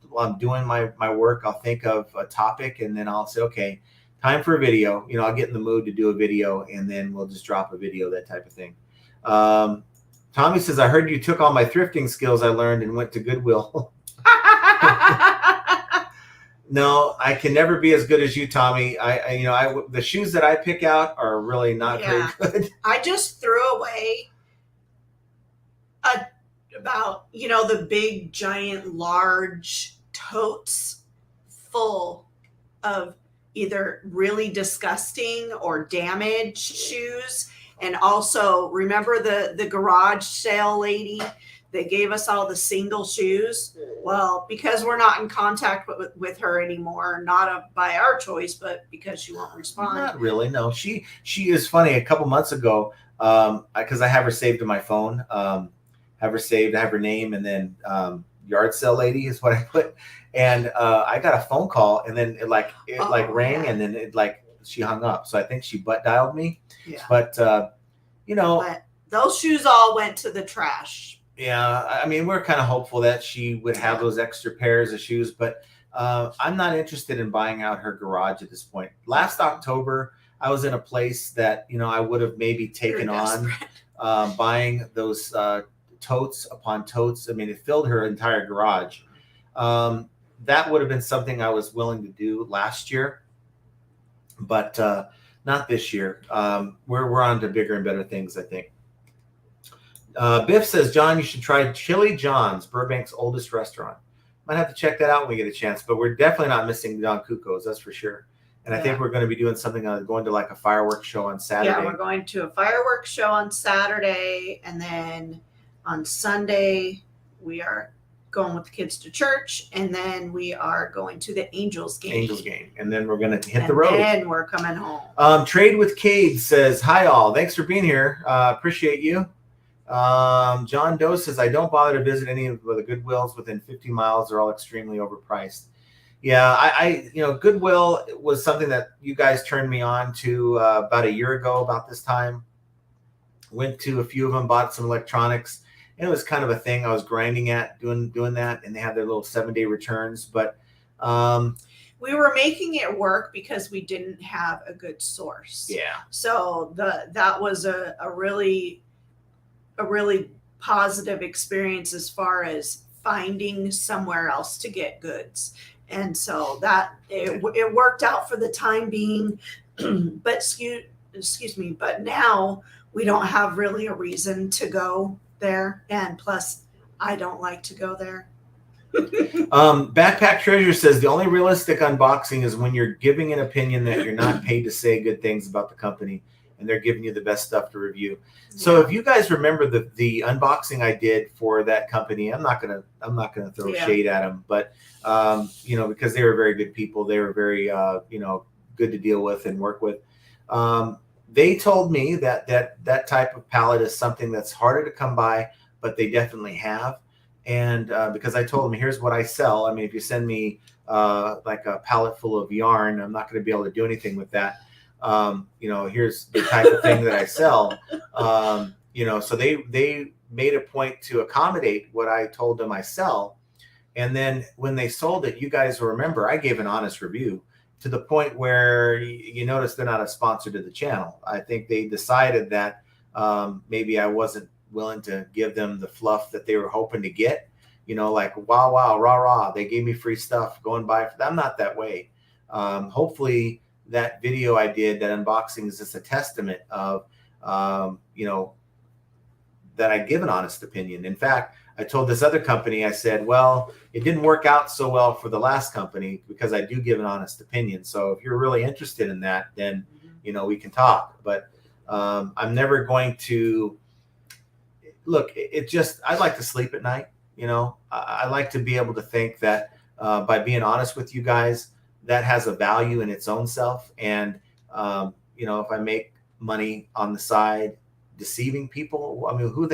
while I'm doing my work, I'll think of a topic, and then I'll say, okay, time for a video. I'll get in the mood to do a video, and then we'll just drop a video, that type of thing. Tommy says, I heard you took all my thrifting skills I learned and went to Goodwill. No, I can never be as good as you, Tommy. The shoes that I pick out are really not very good. I just threw away about the big, giant, large totes full of either really disgusting or damaged shoes. And also, remember the garage sale lady that gave us all the single shoes? Well, because we're not in contact with her anymore, not by our choice, but because she won't respond. Not really, no. She is funny. A couple months ago, because I have her saved in my phone, have her saved, I have her name, and then yard sale lady is what I put. And I got a phone call, and then it rang, yeah. and then it she hung up. So I think she butt dialed me. Yeah. But but those shoes all went to the trash. Yeah, I mean, we're kind of hopeful that she would have those extra pairs of shoes, but I'm not interested in buying out her garage at this point. Last October, I was in a place that I would have maybe taken on buying those totes upon totes. I mean, it filled her entire garage. That would have been something I was willing to do last year, but not this year. We're on to bigger and better things, I think. Biff says, John, you should try Chili John's, Burbank's oldest restaurant. Might have to check that out when we get a chance, but we're definitely not missing Don Cuco's, that's for sure. And I think we're going to be doing something, going to like a fireworks show on Saturday. Yeah, we're going to a fireworks show on Saturday, and then on Sunday we are going with the kids to church, and then we are going to the Angels game. And then we're going to hit the road. And we're coming home. Trade with Cade says, hi all, thanks for being here. Appreciate you. John Doe says, I don't bother to visit any of the Goodwills within 50 miles. They're all extremely overpriced. Yeah, I Goodwill was something that you guys turned me on to about a year ago, about this time. Went to a few of them, bought some electronics. And it was kind of a thing I was grinding at doing that, and they had their little 7-day returns. But we were making it work because we didn't have a good source. Yeah. So that was a really positive experience as far as finding somewhere else to get goods. And so that it worked out for the time being, but excuse me, but now we don't have really a reason to go there. And plus I don't like to go there. Backpack Treasure says the only realistic unboxing is when you're giving an opinion that you're not paid to say good things about the company, and they're giving you the best stuff to review. So if you guys remember the unboxing I did for that company, I'm not gonna throw shade at them, but because they were very good people, they were very good to deal with and work with. They told me that type of pallet is something that's harder to come by, but they definitely have. And because I told them, here's what I sell. I mean, if you send me like a pallet full of yarn, I'm not going to be able to do anything with that. Here's the type of thing that I sell. So they made a point to accommodate what I told them I sell. And then when they sold it, you guys will remember, I gave an honest review to the point where you notice they're not a sponsor to the channel. I think they decided that maybe I wasn't willing to give them the fluff that they were hoping to get, like wow, rah, rah. They gave me free stuff, go and buy it. I'm not that way. Hopefully that video I did, that unboxing, is just a testament of, that I give an honest opinion. In fact, I told this other company, I said, well, it didn't work out so well for the last company because I do give an honest opinion. So if you're really interested in that, then, we can talk. But I'm never going to look, I'd like to sleep at night. I like to be able to think that by being honest with you guys, that has a value in its own self. And, if I make money on the side deceiving people, I mean, who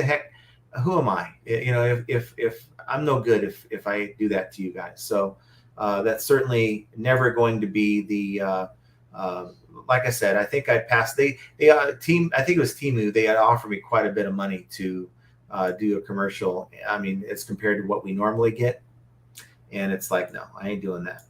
am I? If I'm no good if I do that to you guys. So that's certainly never going to be the, like I said, I think I passed, I think it was Temu. They had offered me quite a bit of money to do a commercial. I mean, it's compared to what we normally get. And it's like, no, I ain't doing that.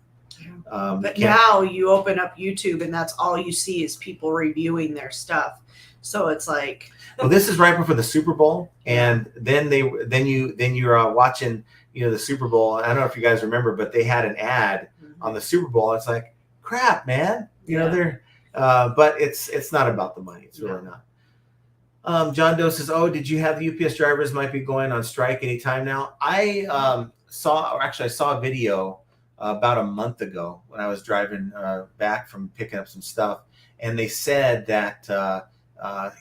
But now you open up YouTube and that's all you see is people reviewing their stuff. So it's like, well, this is right before the Super Bowl, and then you're watching, the Super Bowl. I don't know if you guys remember, but they had an ad on the Super Bowl. It's like, crap, man. They're, but it's not about the money. It's really not. John Doe says, oh, did you have the UPS drivers might be going on strike anytime now? I saw a video about a month ago when I was driving back from picking up some stuff, and they said that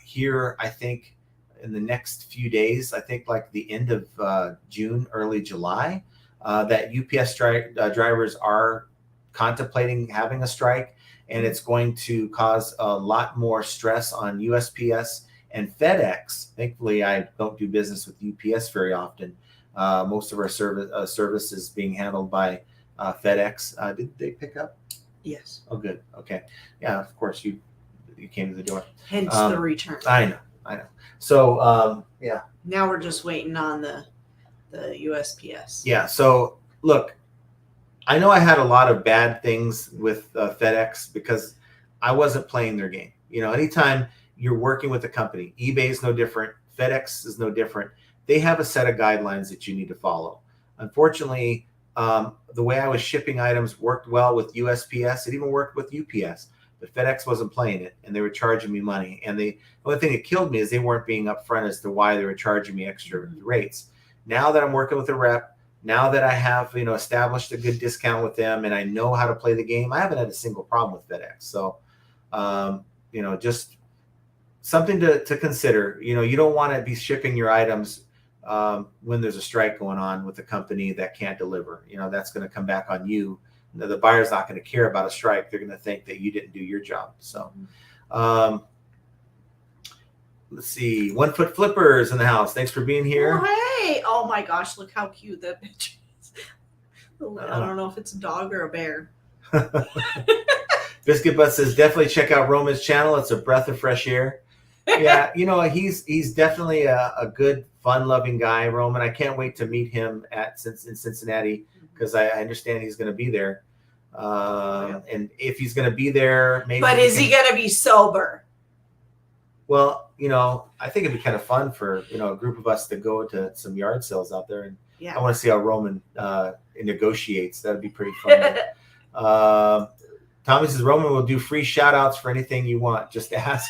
here, I think in the next few days, I think like the end of June, early July, that UPS drivers are contemplating having a strike, and it's going to cause a lot more stress on USPS and FedEx. Thankfully, I don't do business with UPS very often. Most of our service is being handled by FedEx. Did they pick up? Yes. Oh, good. Okay. Yeah, of course you came to the door. Hence the return. I know. So yeah. Now we're just waiting on the USPS. Yeah. So look, I know I had a lot of bad things with FedEx because I wasn't playing their game. Anytime you're working with a company, eBay is no different. FedEx is no different. They have a set of guidelines that you need to follow. Unfortunately, the way I was shipping items worked well with USPS. It even worked with UPS. But FedEx wasn't playing it, and they were charging me money. And the only thing that killed me is they weren't being upfront as to why they were charging me extra rates. Now that I'm working with a rep, now that I have established a good discount with them, and I know how to play the game, I haven't had a single problem with FedEx. So, just something to consider. You don't want to be shipping your items when there's a strike going on with a company that can't deliver. That's going to come back on you. The buyer's not going to care about a strike. They're going to think that you didn't do your job. So, let's see. 1 Foot Flippers in the house. Thanks for being here. Oh, hey. Oh my gosh, look how cute that bitch is. I don't know if it's a dog or a bear. Biscuit Butt says, definitely check out Roman's channel. It's a breath of fresh air. Yeah, he's definitely a good, fun-loving guy, Roman. I can't wait to meet him in Cincinnati, because I understand he's going to be there. And if he's going to be there, maybe. But is he going to be sober? Well, I think it'd be kind of fun for a group of us to go to some yard sales out there, and I want to see how Roman negotiates. That'd be pretty fun. Tommy says Roman will do free shout outs for anything you want. Just ask.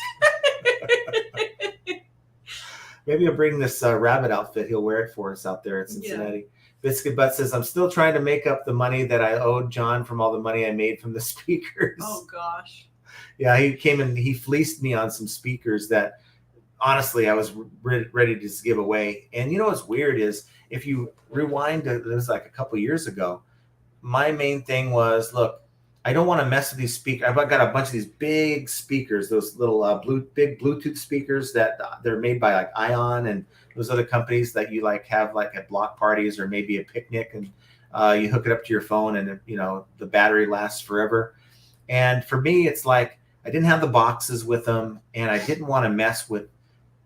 Maybe I'll bring this rabbit outfit. He'll wear it for us out there at Cincinnati. Yeah. Biscuit Butt says, I'm still trying to make up the money that I owed John from all the money I made from the speakers. Oh, gosh. Yeah, he came and he fleeced me on some speakers that, honestly, I was ready to just give away. And what's weird is, if you rewind, it was like a couple years ago, my main thing was, look, I don't want to mess with these speakers. I've got a bunch of these big speakers, those little big Bluetooth speakers that they're made by like Ion and those other companies that you have at block parties or maybe a picnic, and you hook it up to your phone, and the battery lasts forever. And for me, it's like I didn't have the boxes with them, and I didn't want to mess with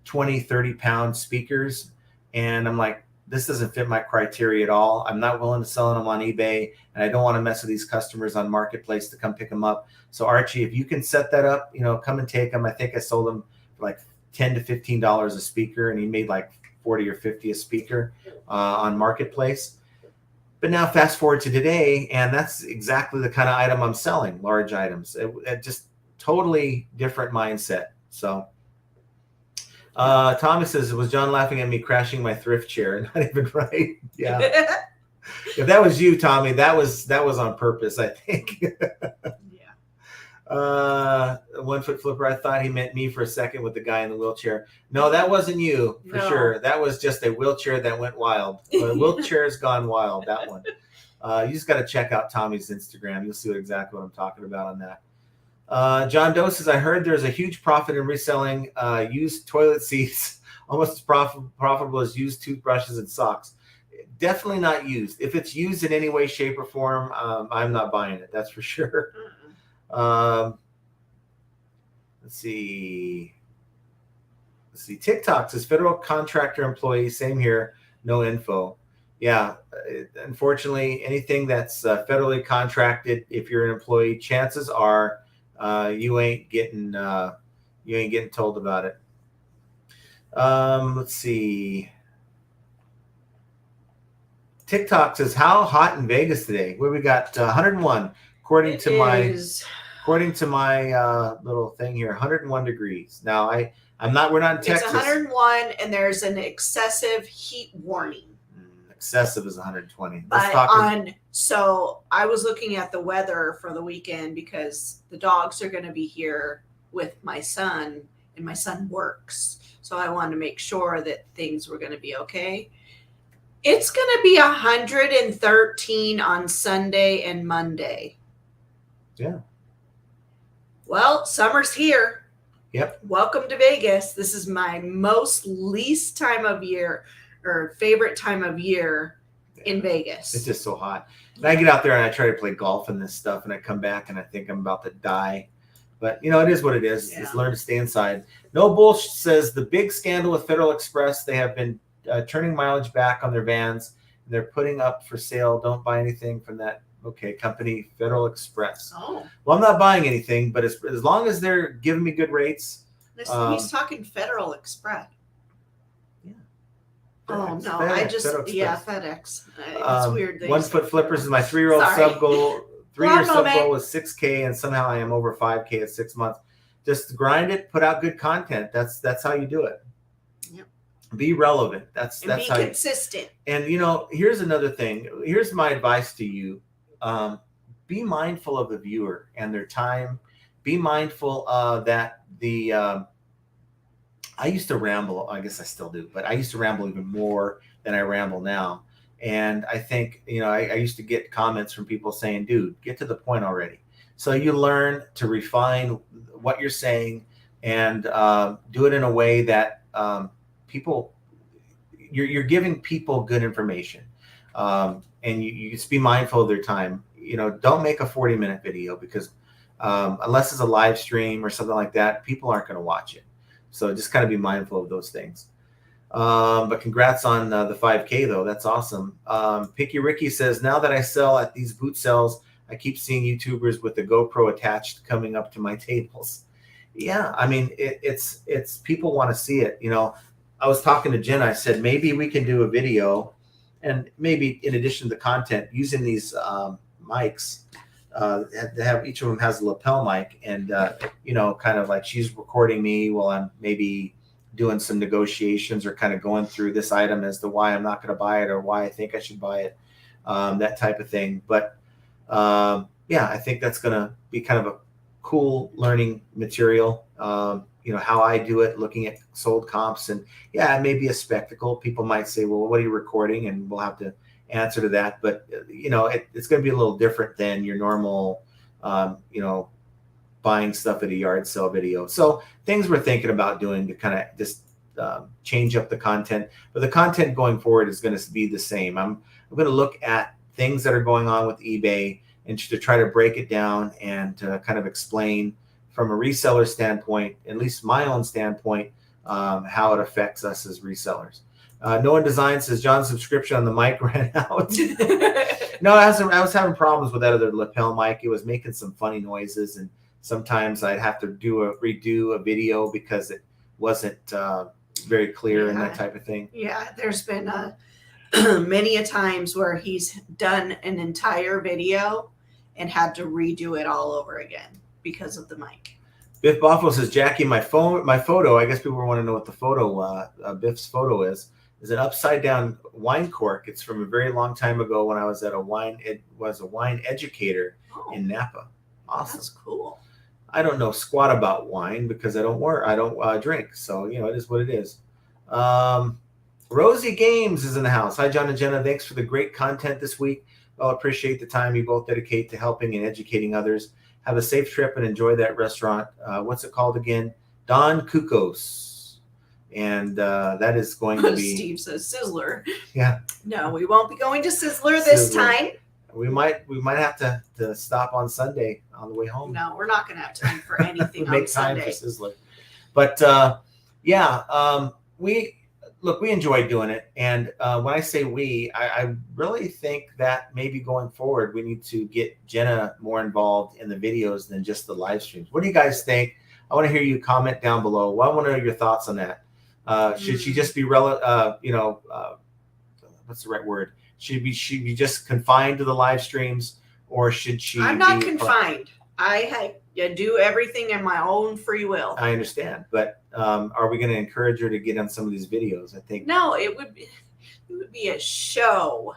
20, 30-pound speakers. And I'm like, this doesn't fit my criteria at all. I'm not willing to sell them on eBay, and I don't want to mess with these customers on Marketplace to come pick them up. So Archie, if you can set that up, come and take them. I think I sold them for like $10 to $15 a speaker, and he made like 40 or 50 a speaker on Marketplace. But now fast forward to today, and that's exactly the kind of item I'm selling, large items. It just totally different mindset. So Tommy says, was John laughing at me crashing my thrift chair? Not even right. Yeah. If that was you, Tommy, that was on purpose, I think. Yeah. 1 Foot Flipper, I thought he meant me for a second with the guy in the wheelchair. No, that wasn't you for sure. That was just a wheelchair that went wild. The wheelchair's gone wild, that one. You just got to check out Tommy's Instagram. You'll see exactly what I'm talking about on that. John Doe says, I heard there's a huge profit in reselling used toilet seats, almost as profitable as used toothbrushes and socks. Definitely not used. If it's used in any way, shape, or form, I'm not buying it. That's for sure. Let's see. TikTok says federal contractor employee. Same here. No info. Yeah. Unfortunately, anything that's federally contracted, if you're an employee, chances are you ain't getting told about it. Let's see. TikTok says, how hot in Vegas today? Where we got 101 according to my little thing here. 101 degrees. Now we're not in Texas. It's 101 and there's an excessive heat warning. Excessive is 120. So I was looking at the weather for the weekend because the dogs are going to be here with my son and my son works. So I wanted to make sure that things were going to be okay. It's going to be 113 on Sunday and Monday. Yeah. Well, summer's here. Yep. Welcome to Vegas. This is my most least time of year or favorite time of year in Vegas. It's just so hot. And I get out there and I try to play golf and this stuff, and I come back and I think I'm about to die. But, you know, it is what it is. Yeah. Just learn to stay inside. No Bullshit says the big scandal with Federal Express, they have been turning mileage back on their vans. And they're putting up for sale. Don't buy anything from that company, Federal Express. Oh. Well, I'm not buying anything, but as long as they're giving me good rates. He's talking Federal Express. Yeah. Oh, FedEx, no. FedEx. FedEx. It's weird. 1 Foot Flippers is my 3-year-old sub goal. 3-year sub goal was 6K, and somehow I am over 5K at 6 months. Just grind it, put out good content. That's how you do it. Yep. Be relevant. That's be how consistent. And you know, here's another thing. Here's my advice to you. Be mindful of the viewer and their time. Be mindful that the I used to ramble. I guess I still do, but I used to ramble even more than I ramble now. And I think, you know, I used to get comments from people saying, dude, get to the point already. So you learn to refine what you're saying and do it in a way that you're giving people good information. And you just be mindful of their time. You know, don't make a 40-minute video because unless it's a live stream or something like that, people aren't going to watch it. So just kind of be mindful of those things. But congrats on the 5K though. That's awesome. Picky Ricky says, now that I sell at these boot sales, I keep seeing YouTubers with the GoPro attached coming up to my tables. Yeah. I mean, it's people want to see it. You know, I was talking to Jen. I said, maybe we can do a video and maybe in addition to the content using these mics, they have, each of them has a lapel mic and, you know, kind of like she's recording me while I'm maybe doing some negotiations or kind of going through this item as to why I'm not going to buy it or why I think I should buy it, that type of thing. But yeah, I think that's going to be kind of a cool learning material. You know, how I do it, looking at sold comps, and yeah, it may be a spectacle. People might say, well, what are you recording? And we'll have to answer to that. But, you know, it's going to be a little different than your normal, you know, buying stuff at a yard sale video. So things we're thinking about doing to kind of just change up the content. But the content going forward is going to be the same. I'm going to look at things that are going on with eBay and to try to break it down and to kind of explain from a reseller standpoint, at least my own standpoint, how it affects us as resellers. No One Design says, John's subscription on the mic ran out. No, I was having problems with that other lapel mic. It was making some funny noises, and sometimes I'd have to redo a video because it wasn't very clear and that type of thing. Yeah, there's been many a times where he's done an entire video and had to redo it all over again because of the mic. Biff Boffo says, Jackie, my photo, I guess people want to know what the photo, Biff's photo is an upside down wine cork. It's from a very long time ago when I was at a wine educator in Napa. Awesome. That's cool. I don't know squat about wine because I don't drink. So, you know, it is what it is. Rosie Games is in the house. Hi, John and Jenna. Thanks for the great content this week. Well, appreciate the time you both dedicate to helping and educating others. Have a safe trip and enjoy that restaurant. What's it called again? Don Cucos. And that is going to be... Steve says Sizzler. Yeah. No, we won't be going to Sizzler this time. We might have to stop on Sunday on the way home. No, we're not going to have time for anything on Make Sunday. time for Sizzler. But yeah, we enjoy doing it. And when I say I really think that maybe going forward, we need to get Jenna more involved in the videos than just the live streams. What do you guys think? I want to hear you comment down below. Well, I want to know your thoughts on that. Should she just be what's the right word? Should be just confined to the live streams, or should she? I'm not confined. I do everything in my own free will. I understand, but are we going to encourage her to get on some of these videos? I think no. It would be a show.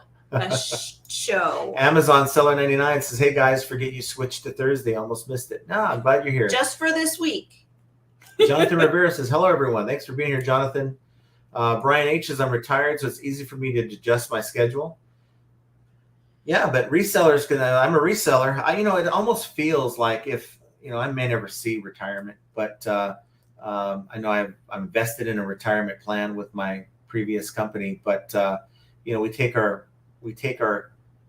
Show. Amazon Seller 99 says, "Hey guys, forget you switched to Thursday. Almost missed it. No, I'm glad you're here. Just for this week. Jonathan Rivera says, hello, everyone. Thanks for being here, Jonathan. Brian H says, I'm retired, so it's easy for me to adjust my schedule. Yeah, but resellers can. I'm a reseller. It almost feels like if I may never see retirement, but I know I'm vested in a retirement plan with my previous company. But we take our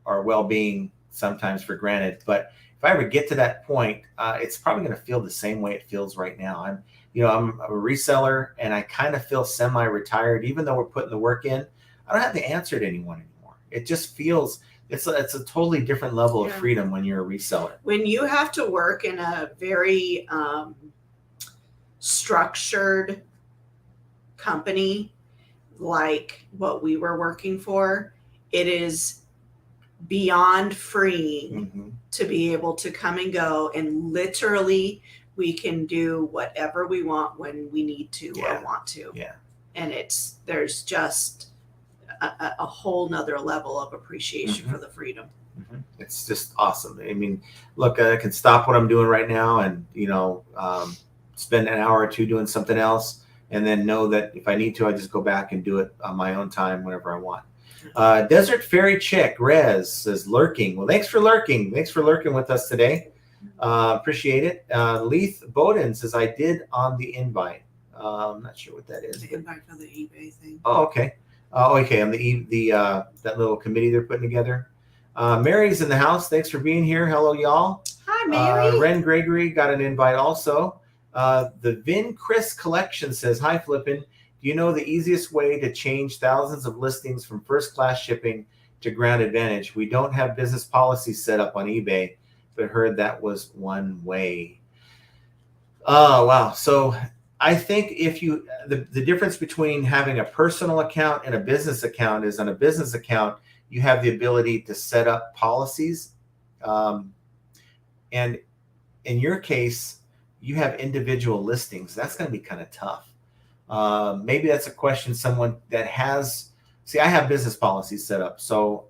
well-being sometimes for granted. But if I ever get to that point, it's probably going to feel the same way it feels right now. I'm a reseller, and I kind of feel semi-retired, even though we're putting the work in. I don't have to answer to anyone anymore. It just feels. It's a totally different level of freedom when you're a reseller. When you have to work in a very structured company like what we were working for, it is beyond freeing to be able to come and go, and literally we can do whatever we want when we need to or want to. Yeah. And there's just a whole nother level of appreciation for the freedom. It's just awesome. I mean, look, I can stop what I'm doing right now and, spend an hour or two doing something else, and then know that if I need to, I just go back and do it on my own time whenever I want. Desert Fairy Chick Rez says, lurking. Well, thanks for lurking. Thanks for lurking with us today. Appreciate it. Leith Bowden says, I did on the invite. I'm not sure what that is. The invite for the eBay thing. Oh, okay. Okay, on the that little committee they're putting together. Mary's in the house. Thanks for being here. Hello, y'all. Hi, Mary. Ren Gregory got an invite also. The Vin Chris Collection says, hi, Flippin'. Do you know the easiest way to change thousands of listings from first-class shipping to Ground Advantage? We don't have business policies set up on eBay, but heard that was one way. Oh, wow. So I think the difference between having a personal account and a business account is on a business account, you have the ability to set up policies. And in your case, you have individual listings. That's going to be kind of tough. Maybe that's a question someone that has, I have business policies set up. So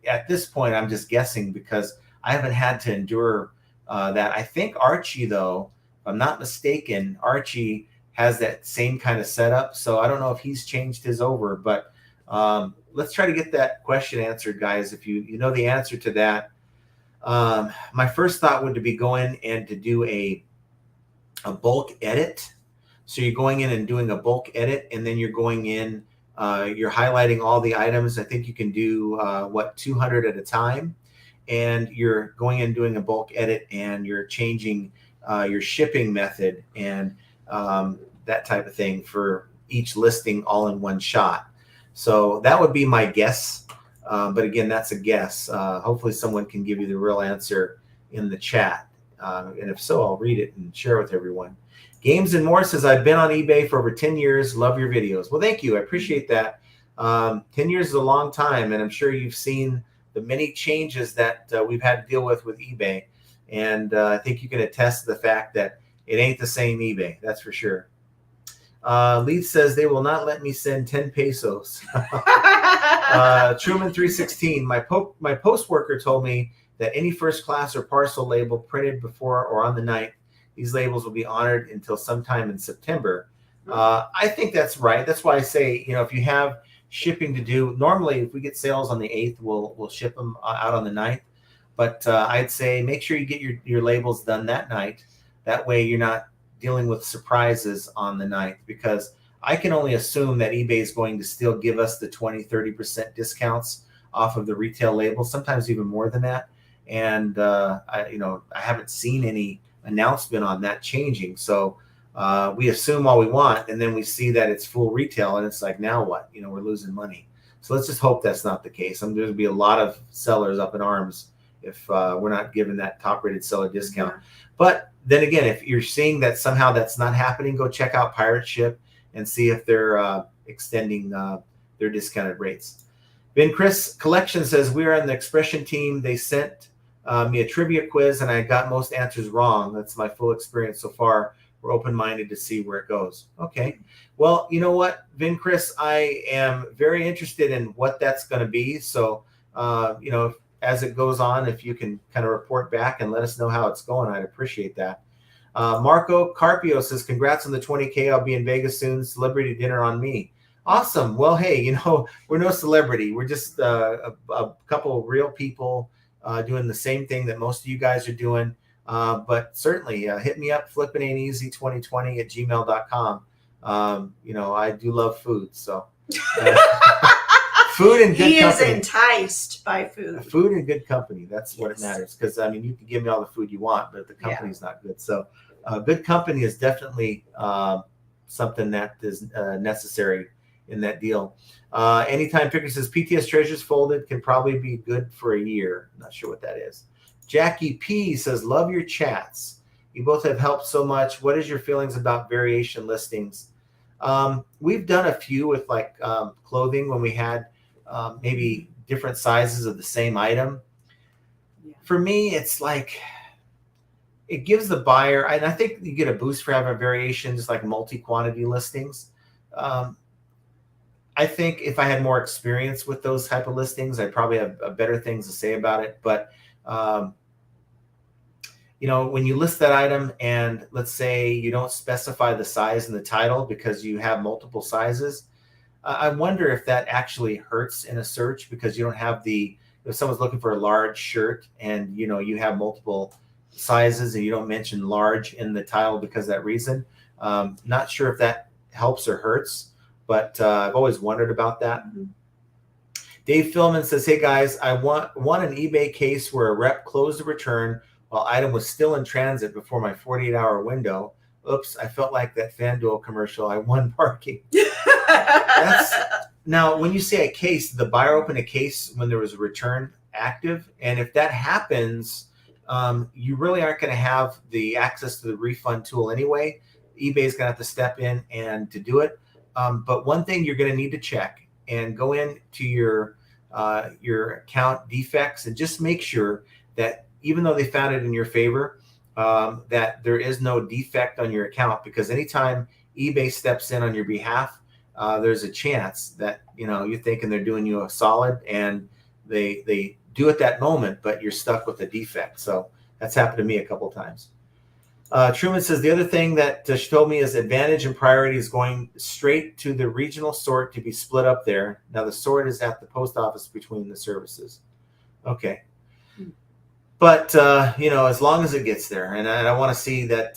at this point, I'm just guessing because I haven't had to endure that. I think Archie, though, if I'm not mistaken, Archie has that same kind of setup. So I don't know if he's changed his over, but let's try to get that question answered, guys. If you know the answer to that, my first thought would be going and to do a bulk edit. So you're going in and doing a bulk edit, and then you're going in, you're highlighting all the items. I think you can do 200 at a time, and you're going in doing a bulk edit, and you're changing your shipping method and that type of thing for each listing all in one shot. So that would be my guess. But again, that's a guess. Hopefully someone can give you the real answer in the chat. And if so, I'll read it and share it with everyone. Games and More says, I've been on eBay for over 10 years. Love your videos. Well, thank you. I appreciate that. 10 years is a long time, and I'm sure you've seen the many changes that we've had to deal with eBay. And I think you can attest to the fact that it ain't the same eBay. That's for sure. Leith says, they will not let me send 10 pesos. Truman316, my post worker told me that any first class or parcel label printed before or on the night, these labels will be honored until sometime in September. I think that's right. That's why I say, if you have shipping to do, normally if we get sales on the 8th, we'll ship them out on the 9th. But I'd say make sure you get your labels done that night. That way you're not dealing with surprises on the 9th, because I can only assume that eBay is going to still give us the 20-30% discounts off of the retail label, sometimes even more than that. And I haven't seen any announcement on that changing. So we assume all we want, and then we see that it's full retail, and it's like, now what? We're losing money. So let's just hope that's not the case. There's going to be a lot of sellers up in arms if we're not given that top-rated seller discount. Yeah. But then again, if you're seeing that somehow that's not happening, go check out Pirate Ship and see if they're extending their discounted rates. Ben Chris Collection says, we are on the Expression team. They sent me a trivia quiz, and I got most answers wrong. That's my full experience so far. We're open-minded to see where it goes. Okay. Well, you know what, Vin Chris, I am very interested in what that's going to be. So, as it goes on, if you can kind of report back and let us know how it's going, I'd appreciate that. Marco Carpio says, congrats on the 20K. I'll be in Vegas soon. Celebrity dinner on me. Awesome. Well, hey, we're no celebrity. We're just a couple of real people doing the same thing that most of you guys are doing. But certainly hit me up, flippingainteasy2020 @gmail.com. I do love food. So food and good he company. He is enticed by food. Food and good company. That's what it matters. Because, you can give me all the food you want, but if the company's not good. So good company is definitely something that is necessary in that deal. Anytime Picker says PTS Treasures folded can probably be good for a year. Not sure what that is. Jackie P says, love your chats. You both have helped so much. What is your feelings about variation listings? We've done a few with clothing when we had maybe different sizes of the same item. Yeah. For me, it's it gives the buyer, and I think you get a boost for having variations like multi-quantity listings. I think if I had more experience with those type of listings, I'd probably have better things to say about it. But, when you list that item and let's say you don't specify the size in the title because you have multiple sizes, I wonder if that actually hurts in a search because you don't have if someone's looking for a large shirt and, you have multiple sizes and you don't mention large in the title because of that reason. Not sure if that helps or hurts. But I've always wondered about that. Mm-hmm. Dave Philman says, hey, guys, I won an eBay case where a rep closed the return while item was still in transit before my 48-hour window. Oops, I felt like that FanDuel commercial. I won parking. Now, when you say a case, the buyer opened a case when there was a return active. And if that happens, you really aren't going to have the access to the refund tool anyway. eBay's going to have to step in and to do it. But one thing you're going to need to check and go into your account defects and just make sure that even though they found it in your favor, that there is no defect on your account, because anytime eBay steps in on your behalf, there's a chance that, you're thinking they're doing you a solid and they do at that moment, but you're stuck with a defect. So that's happened to me a couple times. Truman says, the other thing that she told me is advantage and priority is going straight to the regional sort to be split up there. Now the sort is at the post office between the services. Okay. But, as long as it gets there, and I want to see that,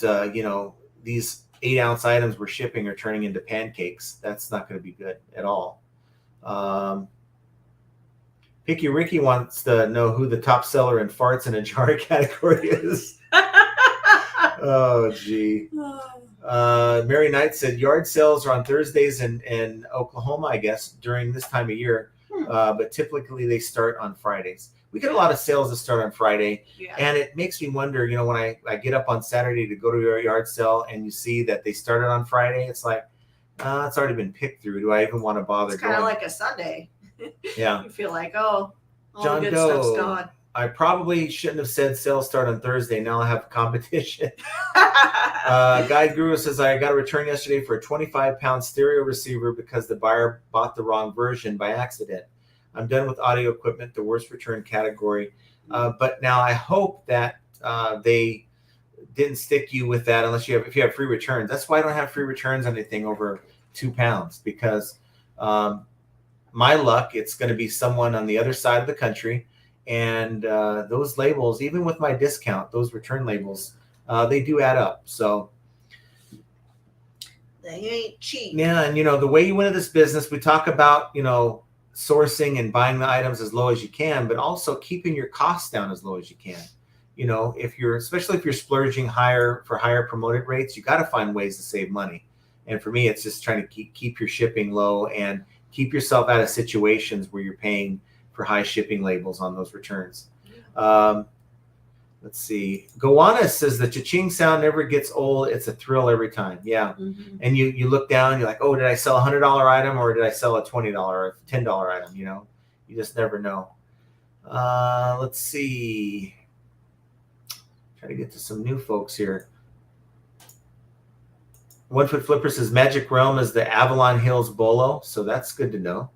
these 8-ounce items we're shipping are turning into pancakes. That's not going to be good at all. Picky Ricky wants to know who the top seller in farts in a jar category is. Oh, gee. Mary Knight said yard sales are on Thursdays in Oklahoma, I guess, during this time of year. But typically they start on Fridays. We get a lot of sales that start on Friday. Yeah. And it makes me wonder, when I get up on Saturday to go to your yard sale and you see that they started on Friday, it's like, it's already been picked through. Do I even want to bother going? It's kind of like a Sunday. Yeah. You feel like, all John the good Doe, stuff's gone. I probably shouldn't have said sales start on Thursday. Now I have competition. Guy Guru says, I got a return yesterday for a 25-pound stereo receiver because the buyer bought the wrong version by accident. I'm done with audio equipment, the worst return category. But now I hope that they didn't stick you with that if you have free returns. That's why I don't have free returns on anything over 2 pounds, because my luck, it's going to be someone on the other side of the country. And those labels, even with my discount, those return labels, they do add up. So they ain't cheap. Yeah, and the way you win in this business, we talk about sourcing and buying the items as low as you can, but also keeping your costs down as low as you can. Especially if you're splurging higher promoted rates, you got to find ways to save money. And for me, it's just trying to keep your shipping low and keep yourself out of situations where you're paying for high shipping labels on those returns. Let's see. Gowanna says the cha-ching sound never gets old. It's a thrill every time. Yeah. Mm-hmm. And you look down, you're like, oh, did I sell $100 item or did I sell a $20 or $10 item? You just never know. Let's see. Try to get to some new folks here. One Foot Flipper says Magic Realm is the Avalon Hills Bolo. So that's good to know.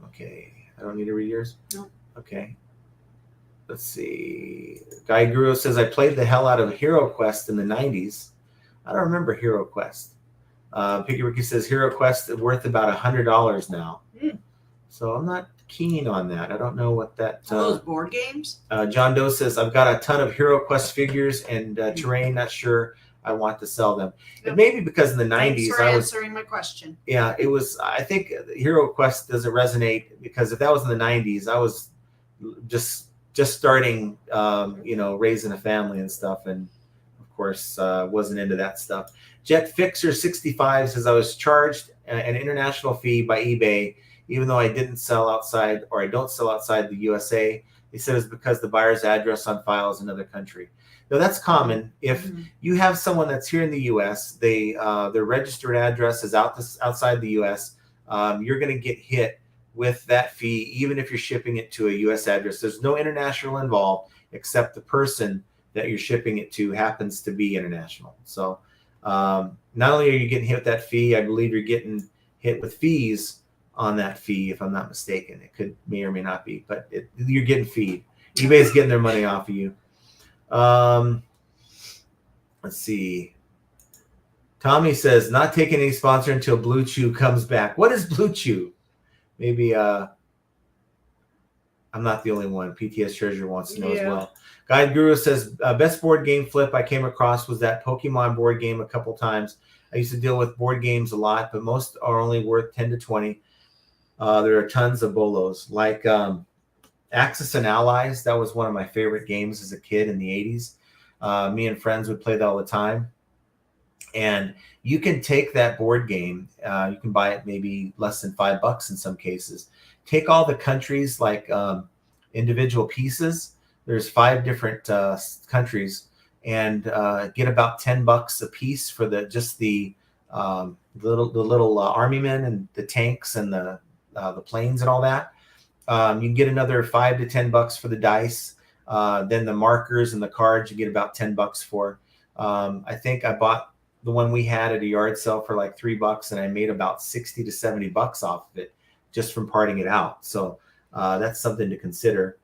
Okay. I don't need to read yours? No. Okay. let's see. Guy Guru says, I played the hell out of Hero Quest in the 90s. I don't remember Hero Quest. Piggy Ricky says, Hero Quest is worth about $100 now. So I'm not keen on that. I don't know what that... those board games? John Doe says, I've got a ton of Hero Quest figures and terrain. Not sure I want to sell them. It may be because in the 90s... Thanks for answering my question. Yeah, it was... I think Hero Quest doesn't resonate because if that was in the 90s, I was just starting, raising a family and stuff. And, of course, wasn't into that stuff. Jet Fixer 65 says, I was charged an international fee by eBay even though I didn't sell outside, or I don't sell outside the USA. He said it's because the buyer's address on file is another country. Now that's common. If you have someone that's here in the US, their registered address is outside the US, you're going to get hit with that fee, even if you're shipping it to a US address. There's no international involved, except the person that you're shipping it to happens to be international. So not only are you getting hit with that fee, I believe you're getting hit with fees on that fee, if I'm not mistaken. It may or may not be, but you're getting feed. eBay's getting their money off of you. Let's see. Tommy says, not taking any sponsor until Blue Chew comes back. What is Blue Chew? Maybe I'm not the only one. PTS Treasure wants to know as well. Guide Guru says, best board game flip I came across was that Pokemon board game a couple times. I used to deal with board games a lot, but most are only worth 10 to 20. There are tons of bolos. Like Axis and Allies, that was one of my favorite games as a kid in the 80s. Me and friends would play that all the time. And you can take that board game, you can buy it maybe less than $5 in some cases. Take all the countries like individual pieces. There's 5 different countries, and get about $10 a piece for the little army men and the tanks and the planes and all that. You can get another $5 to $10 for the dice. Then the markers and the cards you get about $10 for. I think I bought the one we had at a yard sale for like $3, and I made about $60 to $70 off of it just from parting it out. So that's something to consider.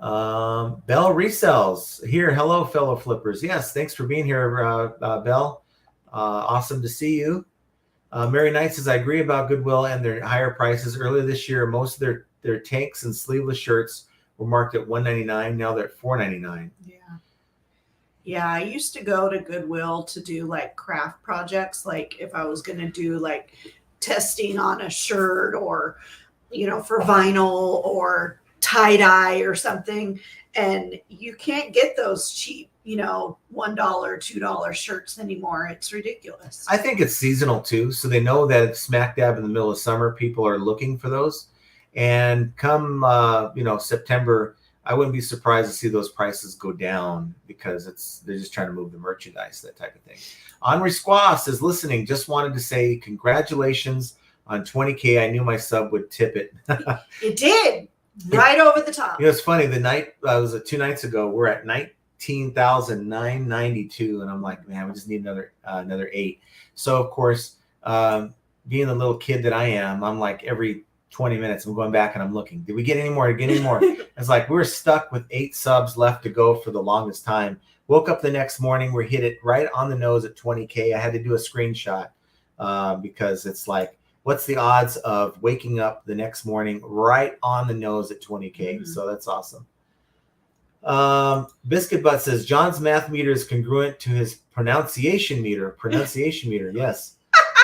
Bell Resells here. Hello, fellow flippers. Yes, thanks for being here, Bell. Awesome to see you. Mary Knight says, I agree about Goodwill and their higher prices. Earlier this year, most of their tanks and sleeveless shirts were marked at $199. Now they're at $499. Yeah, I used to go to Goodwill to do like craft projects. Like if I was going to do like testing on a shirt or, for vinyl or tie-dye or something. And you can't get those cheap, $1, $2 shirts anymore. It's ridiculous. I think it's seasonal too. So they know that smack dab in the middle of summer, people are looking for those. And come, September, I wouldn't be surprised to see those prices go down because they're just trying to move the merchandise, that type of thing. Henri Squaw says, listening, just wanted to say congratulations on 20K. I knew my sub would tip it. It did. Right over the top. It's funny. The night, was it 2 nights ago, we're at 19,992. And I'm like, man, we just need another 8. So, of course, being the little kid that I am, I'm like every 20 minutes, I'm going back and I'm looking. Did we get any more? It's like we're stuck with 8 subs left to go for the longest time. Woke up the next morning, we hit it right on the nose at 20K. I had to do a screenshot because it's like, what's the odds of waking up the next morning right on the nose at 20K? So that's awesome. Biscuit Butt says, John's math meter is congruent to his pronunciation meter. Yes.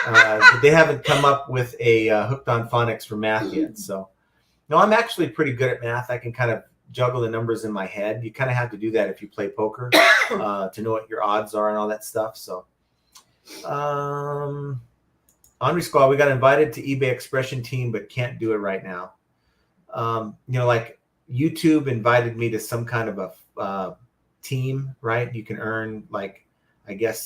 But they haven't come up with a hooked on phonics for math yet. So, no, I'm actually pretty good at math. I can kind of juggle the numbers in my head. You kind of have to do that if you play poker to know what your odds are and all that stuff. So, Henri Squad, we got invited to eBay Expression Team, but can't do it right now. Like YouTube invited me to some kind of a team, right? You can earn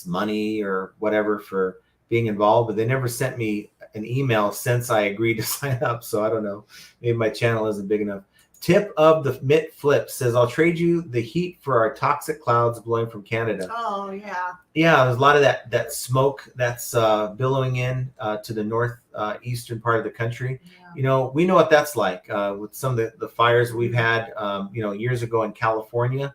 money or whatever for being involved, but they never sent me an email since I agreed to sign up. So I don't know. Maybe my channel isn't big enough. Tip of the Mitt Flip says, I'll trade you the heat for our toxic clouds blowing from Canada. Oh, yeah. Yeah, there's a lot of that smoke that's billowing in to the north eastern part of the country. Yeah. We know what that's like with some of the fires we've had, years ago in California.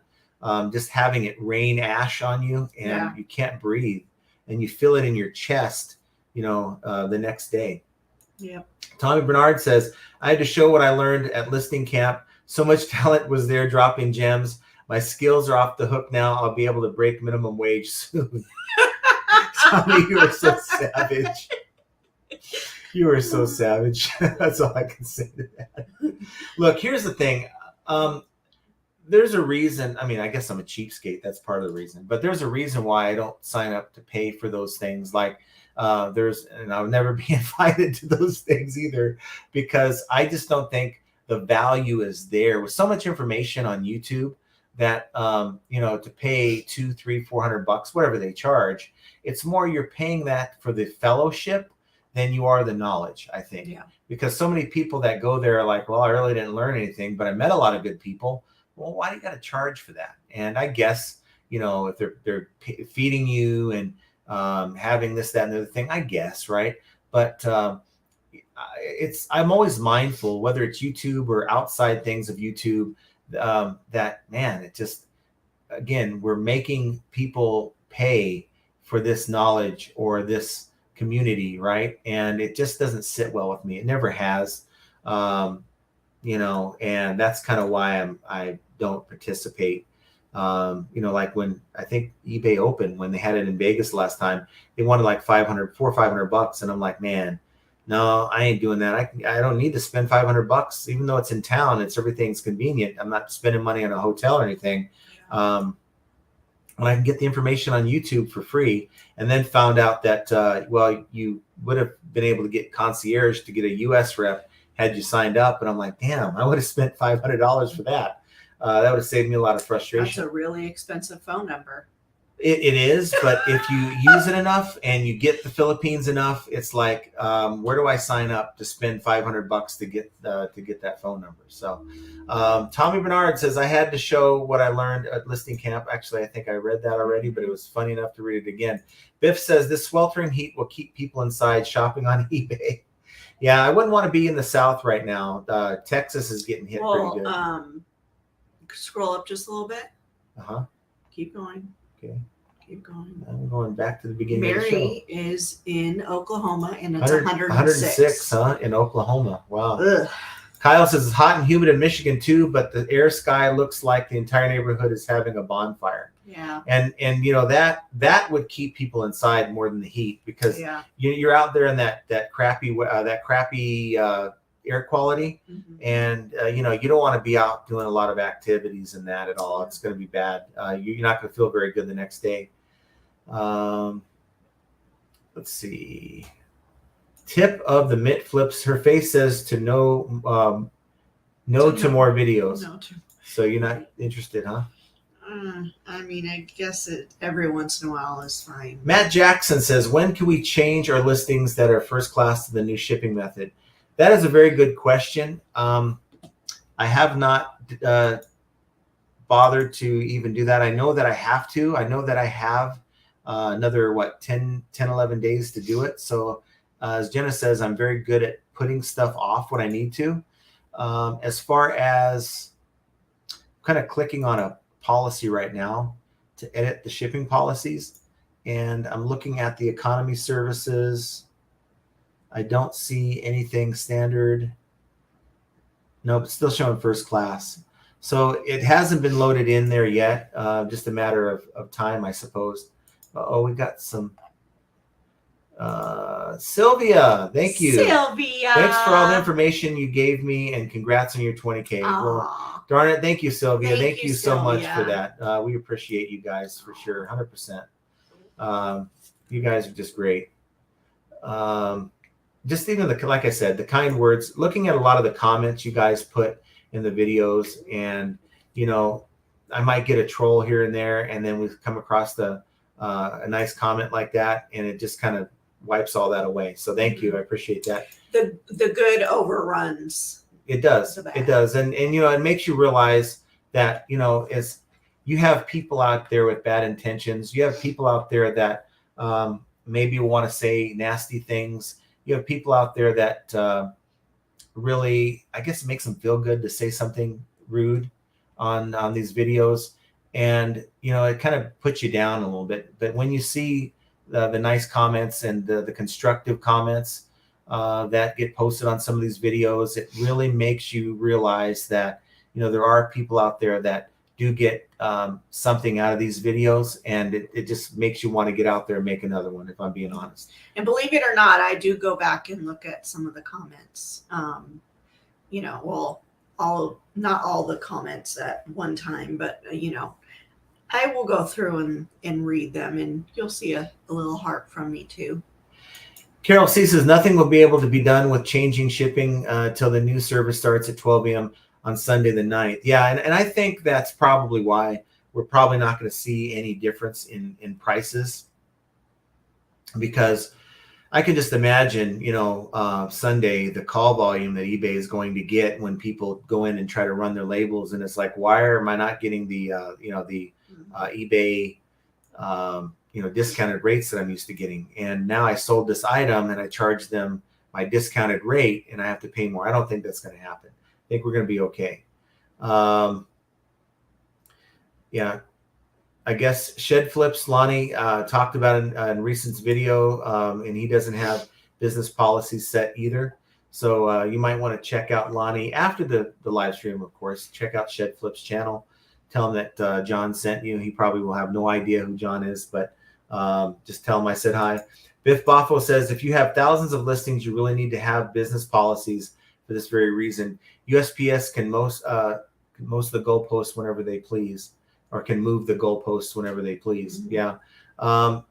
Just having it rain ash on you and you can't breathe and you feel it in your chest, the next day. Yeah. Tommy Bernard says, I had to show what I learned at listing camp. So much talent was there dropping gems. My skills are off the hook now. I'll be able to break minimum wage soon. Tommy, you are so savage. You are so savage. That's all I can say to that. Look, here's the thing. There's a reason. I mean, I guess I'm a cheapskate. That's part of the reason. But there's a reason why I don't sign up to pay for those things. Like and I'll never be invited to those things either, because I just don't think the value is there. With so much information on YouTube that to pay $200, $300, $400, whatever they charge, it's more you're paying that for the fellowship than you are the knowledge, I think. Yeah. Because so many people that go there are like, well, I really didn't learn anything, but I met a lot of good people. Well, why do you got to charge for that? And I guess, if they're feeding you and having this, that, and the other thing, I guess, right? But I'm always mindful, whether it's YouTube or outside things of YouTube, that, man, it just, again, we're making people pay for this knowledge or this community, right? And it just doesn't sit well with me. It never has, and that's kind of why I don't participate. Like when I think eBay opened, when they had it in Vegas last time, they wanted like $500, and I'm like, man, no, I ain't doing that. I don't need to spend $500, even though it's in town. Everything's convenient. I'm not spending money on a hotel or anything. When I can get the information on YouTube for free, and then found out that, you would have been able to get concierge to get a US rep had you signed up. And I'm like, damn, I would have spent $500 for that. That would have saved me a lot of frustration. That's a really expensive phone number. It is, but if you use it enough and you get the Philippines enough, it's like, where do I sign up to spend $500 to get that phone number? So, Tommy Bernard says, I had to show what I learned at listing camp. Actually, I think I read that already, but it was funny enough to read it again. Biff says, this sweltering heat will keep people inside shopping on eBay. Yeah, I wouldn't want to be in the South right now. Texas is getting hit pretty good. Scroll up just a little bit. Keep going. Okay. Keep going. I'm going back to the beginning of the show. Mary is in Oklahoma, and it's 106. In Oklahoma. Wow. Ugh. Kyle says it's hot and humid in Michigan too, but the air sky looks like the entire neighborhood is having a bonfire. Yeah. And that would keep people inside more than the heat, because you're out there in that crappy air quality, and you don't want to be out doing a lot of activities and that at all. It's going to be bad. You're not going to feel very good the next day. Let's see. Tip of the Mitt Flips. Her face says to no to more videos. No to. So you're not interested, huh? I mean, I guess every once in a while is fine. Matt Jackson says, when can we change our listings that are first class to the new shipping method? That is a very good question. I have not bothered to even do that. I know that I have to. I know that I have another, 10, 11 days to do it. So as Jenna says, I'm very good at putting stuff off when I need to. As far as kind of clicking on a policy right now to edit the shipping policies, and I'm looking at the economy services. I don't see anything standard. Nope, it's still showing first class. So it hasn't been loaded in there yet. Just a matter of time, I suppose. Oh, we got some. Sylvia, thank you. Sylvia. Thanks for all the information you gave me, and congrats on your 20K. Well, darn it. Thank you, Sylvia. Thank you so much for that. We appreciate you guys for sure. 100%. You guys are just great. Just even like I said, the kind words, looking at a lot of the comments you guys put in the videos, and, I might get a troll here and there, and then we come across a nice comment like that, and it just kind of wipes all that away. So thank you. I appreciate that. The good overruns It does. the bad. It does. And you know, it makes you realize that, you know, as you have people out there with bad intentions, you have people out there that maybe want to say nasty things. You have people out there that really, I guess it makes them feel good to say something rude on these videos. And, you know, it kind of puts you down a little bit. But when you see the nice comments and the constructive comments that get posted on some of these videos, it really makes you realize that, you know, there are people out there that do get something out of these videos, and it just makes you want to get out there and make another one, if I'm being honest. And believe it or not, I do go back and look at some of the comments. You know, well, not all the comments at one time, but you know, I will go through and read them, and you'll see a little heart from me too. Carol C says nothing will be able to be done with changing shipping till the new service starts at 12 a.m. on Sunday the 9th. Yeah, and I think that's probably why we're probably not going to see any difference in prices, because I can just imagine, you know, Sunday, the call volume that eBay is going to get when people go in and try to run their labels. And it's like, why am I not getting the, you know, the eBay, you know, discounted rates that I'm used to getting? And now I sold this item and I charge them my discounted rate and I have to pay more. I don't think that's going to happen. I think we're going to be okay. Yeah. I guess Shed Flips, Lonnie talked about in recent video, and he doesn't have business policies set either. So you might want to check out Lonnie after the live stream, of course. Check out Shed Flips channel. Tell him that John sent you. He probably will have no idea who John is, but just tell him I said hi. Biff Boffo says, if you have thousands of listings, you really need to have business policies for this very reason. USPS can most of the goalposts whenever they please, or can move the goalposts whenever they please. Mm-hmm. Yeah.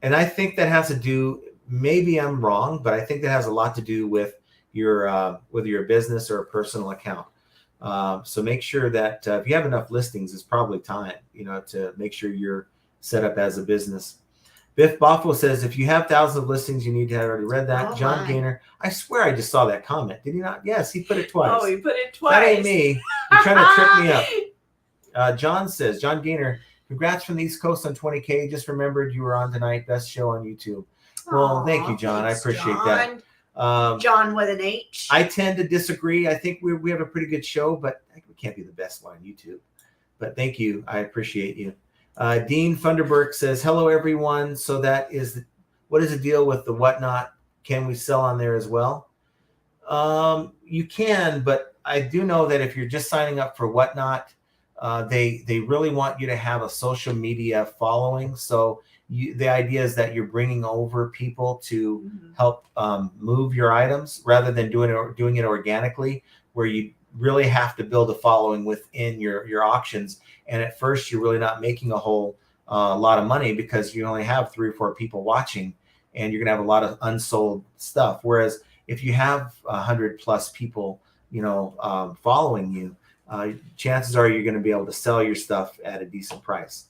And I think that has to do, maybe I'm wrong, but I think that has a lot to do with your whether you're a business or a personal account. So make sure that if you have enough listings, it's probably time, you know, to make sure you're set up as a business. Biff Boffo says, if you have thousands of listings, you need to have already read that. Oh, John Gaynor, I swear I just saw that comment. Did he not? Yes, he put it twice. Oh, he put it twice. That ain't me. You're trying to trick me up. John says, John Gaynor, congrats from the East Coast on 20K. Just remembered you were on tonight. Best show on YouTube. Well, thank you, John. Thanks, I appreciate John. That. John with an H. I tend to disagree. I think we have a pretty good show, but we can't be the best one on YouTube. But thank you. I appreciate you. Dean Funderburg says, hello, everyone. So that is, what is the deal with the Whatnot? Can we sell on there as well? You can, but I do know that if you're just signing up for Whatnot, they really want you to have a social media following. So the idea is that you're bringing over people to help move your items rather than doing it organically, where you really have to build a following within your auctions. And at first, you're really not making a whole lot of money because you only have 3 or 4 people watching, and you're going to have a lot of unsold stuff. Whereas if you have 100+ people, you know, following you, chances are you're going to be able to sell your stuff at a decent price.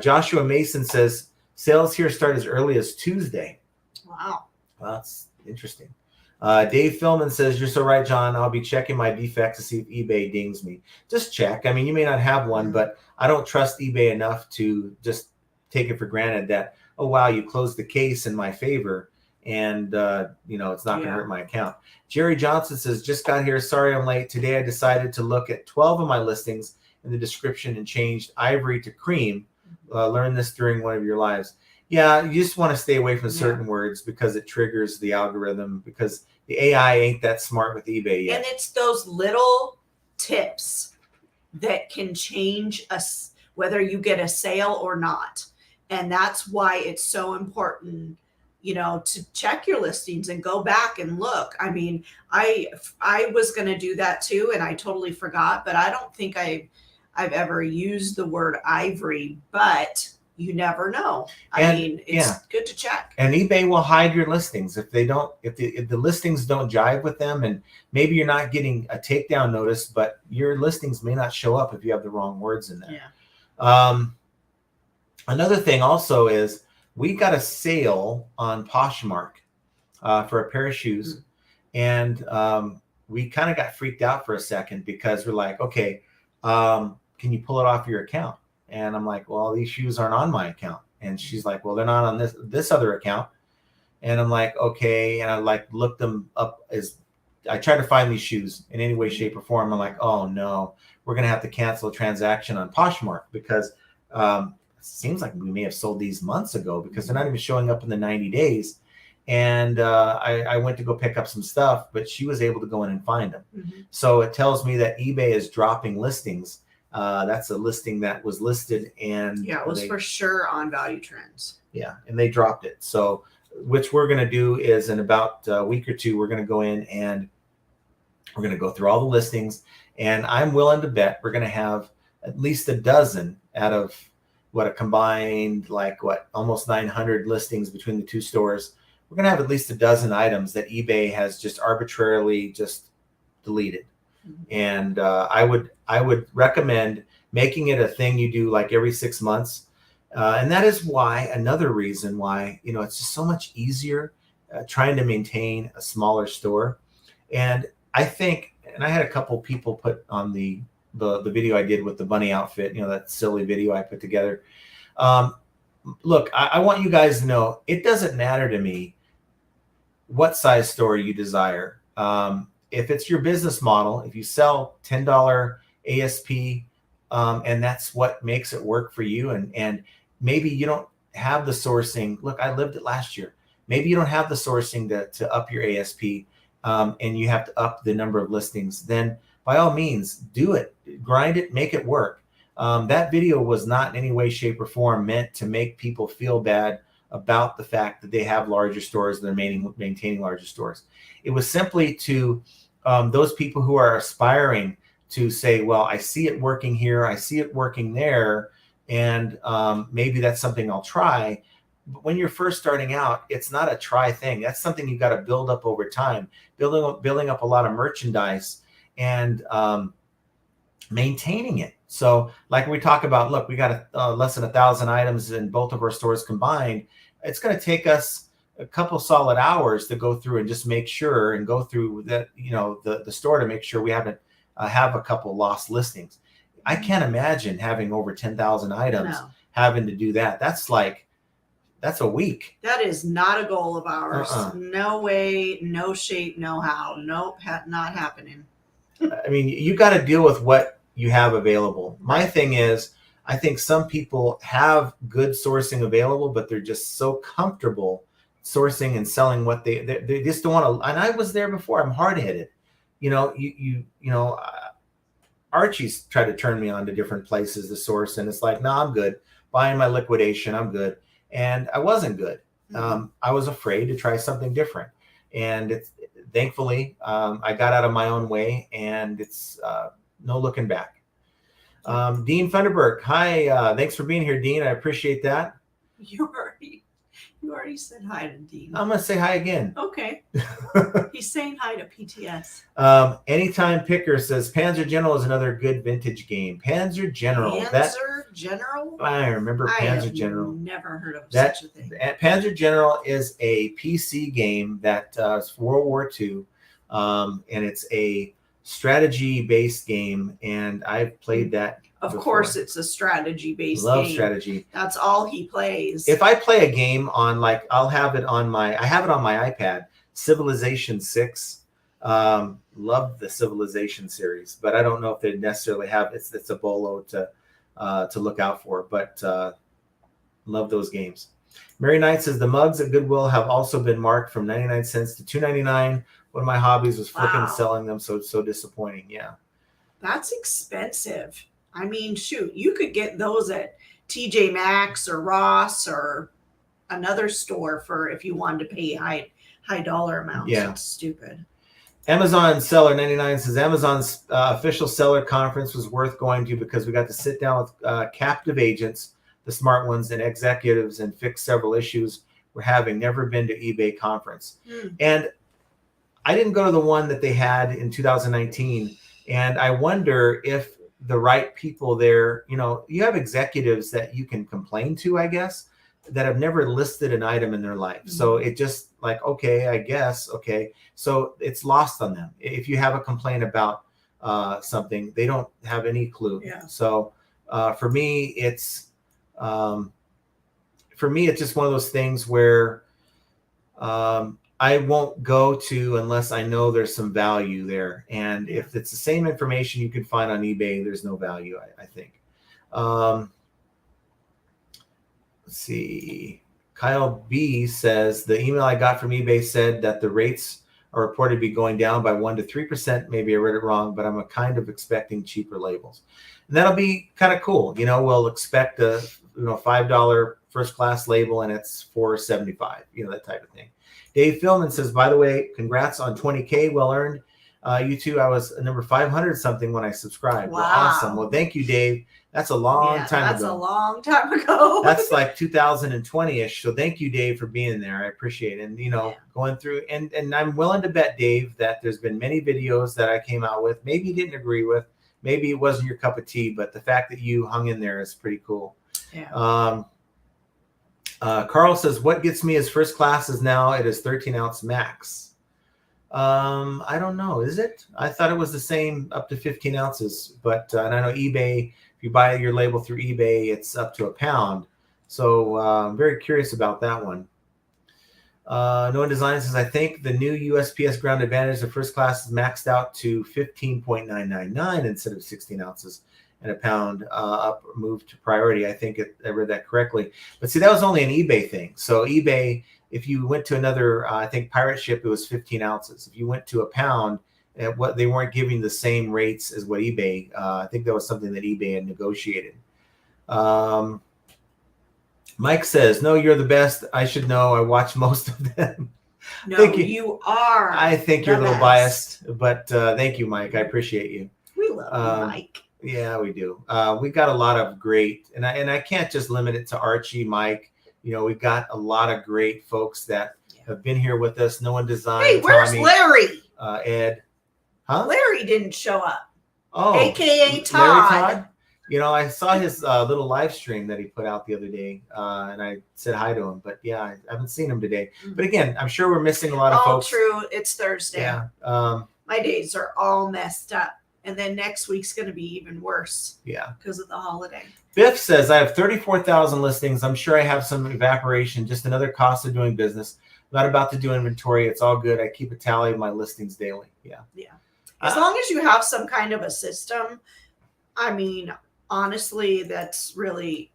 Joshua Mason says, sales here start as early as Tuesday. Wow. Well, that's interesting. Dave Philman says, you're so right, John. I'll be checking my defects to see if eBay dings me. Just check. I mean, you may not have one, but I don't trust eBay enough to just take it for granted that, oh, wow, you closed the case in my favor, and, you know, it's not going to hurt my account. Jerry Johnson says, just got here. Sorry I'm late. Today I decided to look at 12 of my listings in the description and changed ivory to cream. Learn this during one of your lives. Yeah, you just want to stay away from certain words because it triggers the algorithm, because the AI ain't that smart with eBay yet. And it's those little tips that can change us, whether you get a sale or not. And that's why it's so important, you know, to check your listings and go back and look. I mean, I was going to do that too, and I totally forgot, but I don't think I've ever used the word ivory, but you never know. I mean, it's good to check. And eBay will hide your listings if they don't, if the listings don't jive with them, and maybe you're not getting a takedown notice, but your listings may not show up if you have the wrong words in there. Yeah. Another thing also is we got a sale on Poshmark for a pair of shoes, and we kind of got freaked out for a second because we're like, okay, can you pull it off your account? And I'm like, well, these shoes aren't on my account. And she's like, well, they're not on this other account. And I'm like, okay. And I like looked them up as I tried to find these shoes in any way, shape, or form. I'm like, oh no, we're gonna have to cancel a transaction on Poshmark because it seems like we may have sold these months ago because they're not even showing up in the 90 days. And I went to go pick up some stuff, but she was able to go in and find them. Mm-hmm. So it tells me that eBay is dropping listings. That's a listing that was listed, and yeah, it was for sure on Value Trends. Yeah, and they dropped it. So, which we're going to do is in about a week or two, we're going to go in and we're going to go through all the listings, and I'm willing to bet we're going to have at least a dozen out of what a combined almost 900 listings between the two stores. We're going to have at least a dozen items that eBay has just arbitrarily just deleted. Mm-hmm. And I would recommend making it a thing you do like every 6 months. And that is another reason why, it's just so much easier trying to maintain a smaller store. And I think, and I had a couple people put on the video I did with the bunny outfit, that silly video I put together. Look, I want you guys to know, it doesn't matter to me what size store you desire. If it's your business model, if you sell $10 ASP, and that's what makes it work for you, and maybe you don't have the sourcing. Look, I lived it last year. Maybe you don't have the sourcing to up your ASP, and you have to up the number of listings. Then by all means, do it, grind it, make it work. That video was not in any way, shape, or form meant to make people feel bad about the fact that they have larger stores, they're maintaining larger stores. It was simply to those people who are aspiring to say, well, I see it working here, I see it working there, and maybe that's something I'll try. But when you're first starting out, it's not a try thing. That's something you've got to build up over time, building up a lot of merchandise and maintaining it. So like we talk about, look, we got less than 1,000 items in both of our stores combined. It's going to take us a couple solid hours to go through and just make sure and go through that, the store to make sure we haven't have a couple lost listings. I can't imagine having over 10,000 items, having to do that. That's a week. That is not a goal of ours. No way, no shape, no how. Nope, not happening. I mean, you got to deal with what you have available. My thing is, I think some people have good sourcing available, but they're just so comfortable sourcing and selling what they just don't want to. And I was there before. I'm hard-headed. Archie's tried to turn me on to different places to source, and it's like, no, I'm good. Buying my liquidation, I'm good. And I wasn't good. Mm-hmm. I was afraid to try something different. And thankfully, I got out of my own way, and it's no looking back. Dean Funderburg, hi. Thanks for being here, Dean. I appreciate that. You already said hi to Dean. I'm going to say hi again. Okay. He's saying hi to PTS. Anytime Picker says Panzer General is another good vintage game. Panzer General. General? I remember Panzer General. Never heard of such a thing. Panzer General is a PC game that is World War II, and it's a strategy-based game, and I've played that. Of course, it's a strategy-based game. Love strategy. That's all he plays. If I play a game on, I have it on my iPad, Civilization 6. Love the Civilization series, but I don't know if they necessarily have it's a bolo to look out for, but love those games. Mary Knight says the mugs at Goodwill have also been marked from 99 cents to $2.99. One of my hobbies was flipping and selling them, so it's so disappointing. Yeah. That's expensive. I mean, shoot, you could get those at TJ Maxx or Ross or another store for if you wanted to pay high dollar amounts. Yeah. It's stupid. Amazon Seller 99 says Amazon's official seller conference was worth going to because we got to sit down with captive agents, the smart ones, and executives and fix several issues we're having. Never been to eBay conference. And I didn't go to the one that they had in 2019. And I wonder if the right people there, you have executives that you can complain to, I guess. that have never listed an item in their life. So it just like, okay, I guess, okay. So it's lost on them. If you have a complaint about something, they don't have any clue. Yeah. So for me, it's just one of those things where I won't go to unless I know there's some value there. And if it's the same information you can find on eBay, there's no value, I think. Let's see. Kyle B says, the email I got from eBay said that the rates are reported to be going down by 1 to 3%. Maybe I read it wrong, but I'm kind of expecting cheaper labels. And that'll be kind of cool. You know, we'll expect a $5 first class label and it's $4.75, that type of thing. Dave Philman says, by the way, congrats on 20K, well earned. You too, I was number 500 something when I subscribed. Wow. Well, awesome. Well, thank you, Dave. That's a long time ago. That's a long time ago. That's like 2020-ish. So thank you, Dave, for being there. I appreciate it. And, going through, and I'm willing to bet, Dave, that there's been many videos that I came out with. Maybe you didn't agree with. Maybe it wasn't your cup of tea, but the fact that you hung in there is pretty cool. Yeah. Carl says, what gets me is first class is now it is 13 ounce max. I don't know. Is it? I thought it was the same up to 15 ounces, but and I know eBay, if you buy your label through eBay, it's up to a pound. So I'm very curious about that one. Noah Design says, I think the new USPS Ground Advantage of first class is maxed out to 15.999 instead of 16 ounces and a pound moved to priority. I think I read that correctly. But see, that was only an eBay thing. So eBay, if you went to another, I think pirate ship, it was 15 ounces. If you went to a pound, what they weren't giving the same rates as what eBay. I think that was something that eBay had negotiated. Mike says, no, you're the best. I should know. I watch most of them. No, you are. I think you're a little biased, but thank you, Mike. I appreciate you. We love you, Mike. Yeah, we do. We've got a lot of great, and I can't just limit it to Archie, Mike. We've got a lot of great folks that have been here with us. No One Design. Hey, where's Tommy, Larry? Ed. Huh? Larry didn't show up. Oh, AKA Todd. Larry Todd? I saw his little live stream that he put out the other day, and I said hi to him. But yeah, I haven't seen him today. But again, I'm sure we're missing a lot of folks. True. It's Thursday. Yeah. My days are all messed up. And then next week's going to be even worse. Yeah. Because of the holiday. Biff says, I have 34,000 listings. I'm sure I have some evaporation, just another cost of doing business. I'm not about to do inventory. It's all good. I keep a tally of my listings daily. Yeah. Yeah. As long as you have some kind of a system, I mean, honestly, that's really,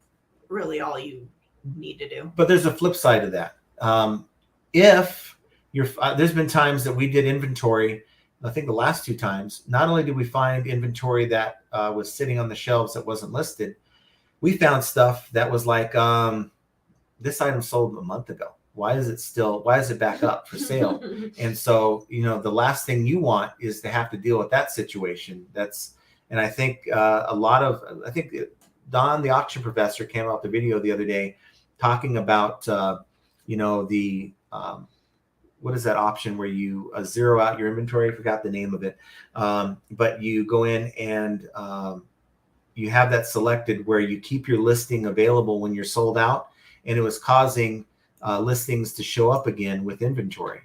really all you need to do. But there's a flip side to that. If you're, there's been times that we did inventory. I think the last 2 times, not only did we find inventory that was sitting on the shelves that wasn't listed, we found stuff that was like, this item sold a month ago. Why is it back up for sale? And so, the last thing you want is to have to deal with that situation. And I think I think Don, the auction professor, came out with the video the other day talking about, what is that option where you zero out your inventory? I forgot the name of it. But you go in and you have that selected where you keep your listing available when you're sold out. And it was causing listings to show up again with inventory.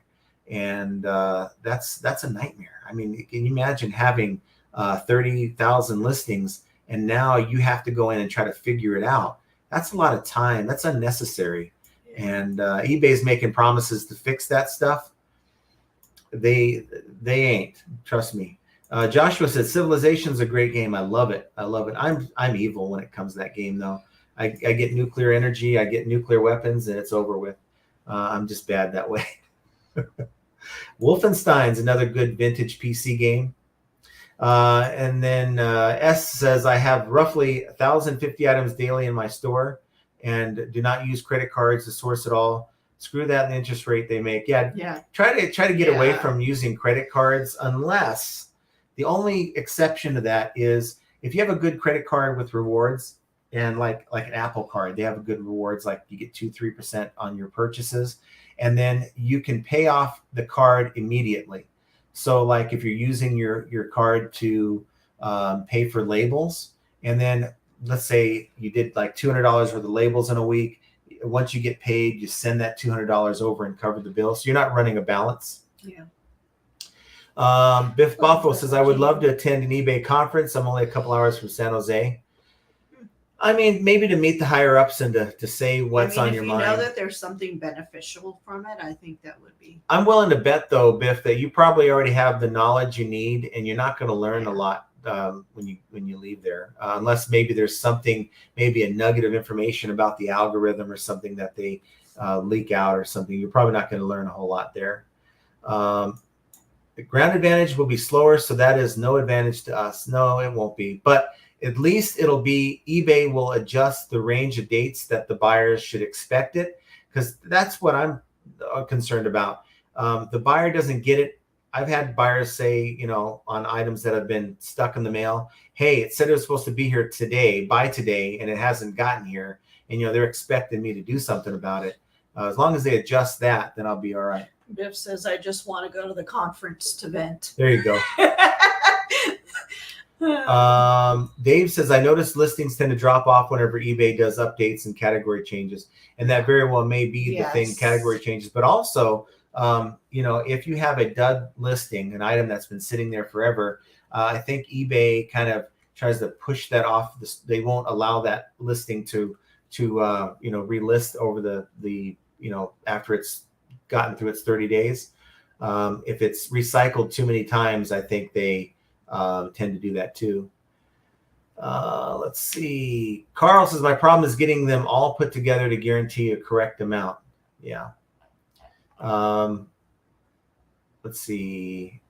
And that's a nightmare. I mean, can you imagine having 30,000 listings and now you have to go in and try to figure it out? That's a lot of time. That's unnecessary. And eBay's making promises to fix that stuff. They ain't. Trust me. Joshua said, Civilization's a great game. I love it. I'm evil when it comes to that game, though. I get nuclear energy. I get nuclear weapons, and it's over with. I'm just bad that way. Wolfenstein's another good vintage PC game. And then S says, I have roughly 1,050 items daily in my store and do not use credit cards to source it all. Screw that and the interest rate they make. Yeah. Try to get away from using credit cards, unless the only exception to that is if you have a good credit card with rewards, and like an Apple card, they have a good rewards, like you get 2-3% on your purchases, and then you can pay off the card immediately. So like if you're using your card to pay for labels, and then let's say you did like $200 worth of labels in a week, once you get paid, you send that $200 over and cover the bill. So you're not running a balance. Yeah. Biff Buffalo says, I would love to attend an eBay conference. I'm only a couple hours from San Jose. I mean, maybe to meet the higher ups and to say what's on your mind. If you know that there's something beneficial from it, I think that would be. I'm willing to bet, though, Biff, that you probably already have the knowledge you need, and you're not going to learn a lot when you leave there, unless maybe there's something, maybe a nugget of information about the algorithm or something that they leak out or something. You're probably not going to learn a whole lot there. The ground advantage will be slower, so that is no advantage to us. No, it won't be, but at least it'll be eBay will adjust the range of dates that the buyers should expect it, because that's what I'm concerned about. The buyer doesn't get it. I've had buyers say, on items that have been stuck in the mail, hey, it said it was supposed to be here today, by today, and it hasn't gotten here. And, they're expecting me to do something about it. As long as they adjust that, then I'll be all right. Biff says, I just want to go to the conference to vent. There you go. Dave says, I noticed listings tend to drop off whenever eBay does updates and category changes. And that very well may be the thing, category changes. But also, if you have a dud listing, an item that's been sitting there forever, I think eBay kind of tries to push that off. They won't allow that listing to relist over the after it's gotten through its 30 days. If it's recycled too many times, I think they tend to do that too. Let's see. Carl says, my problem is getting them all put together to guarantee a correct amount. Yeah. Let's see.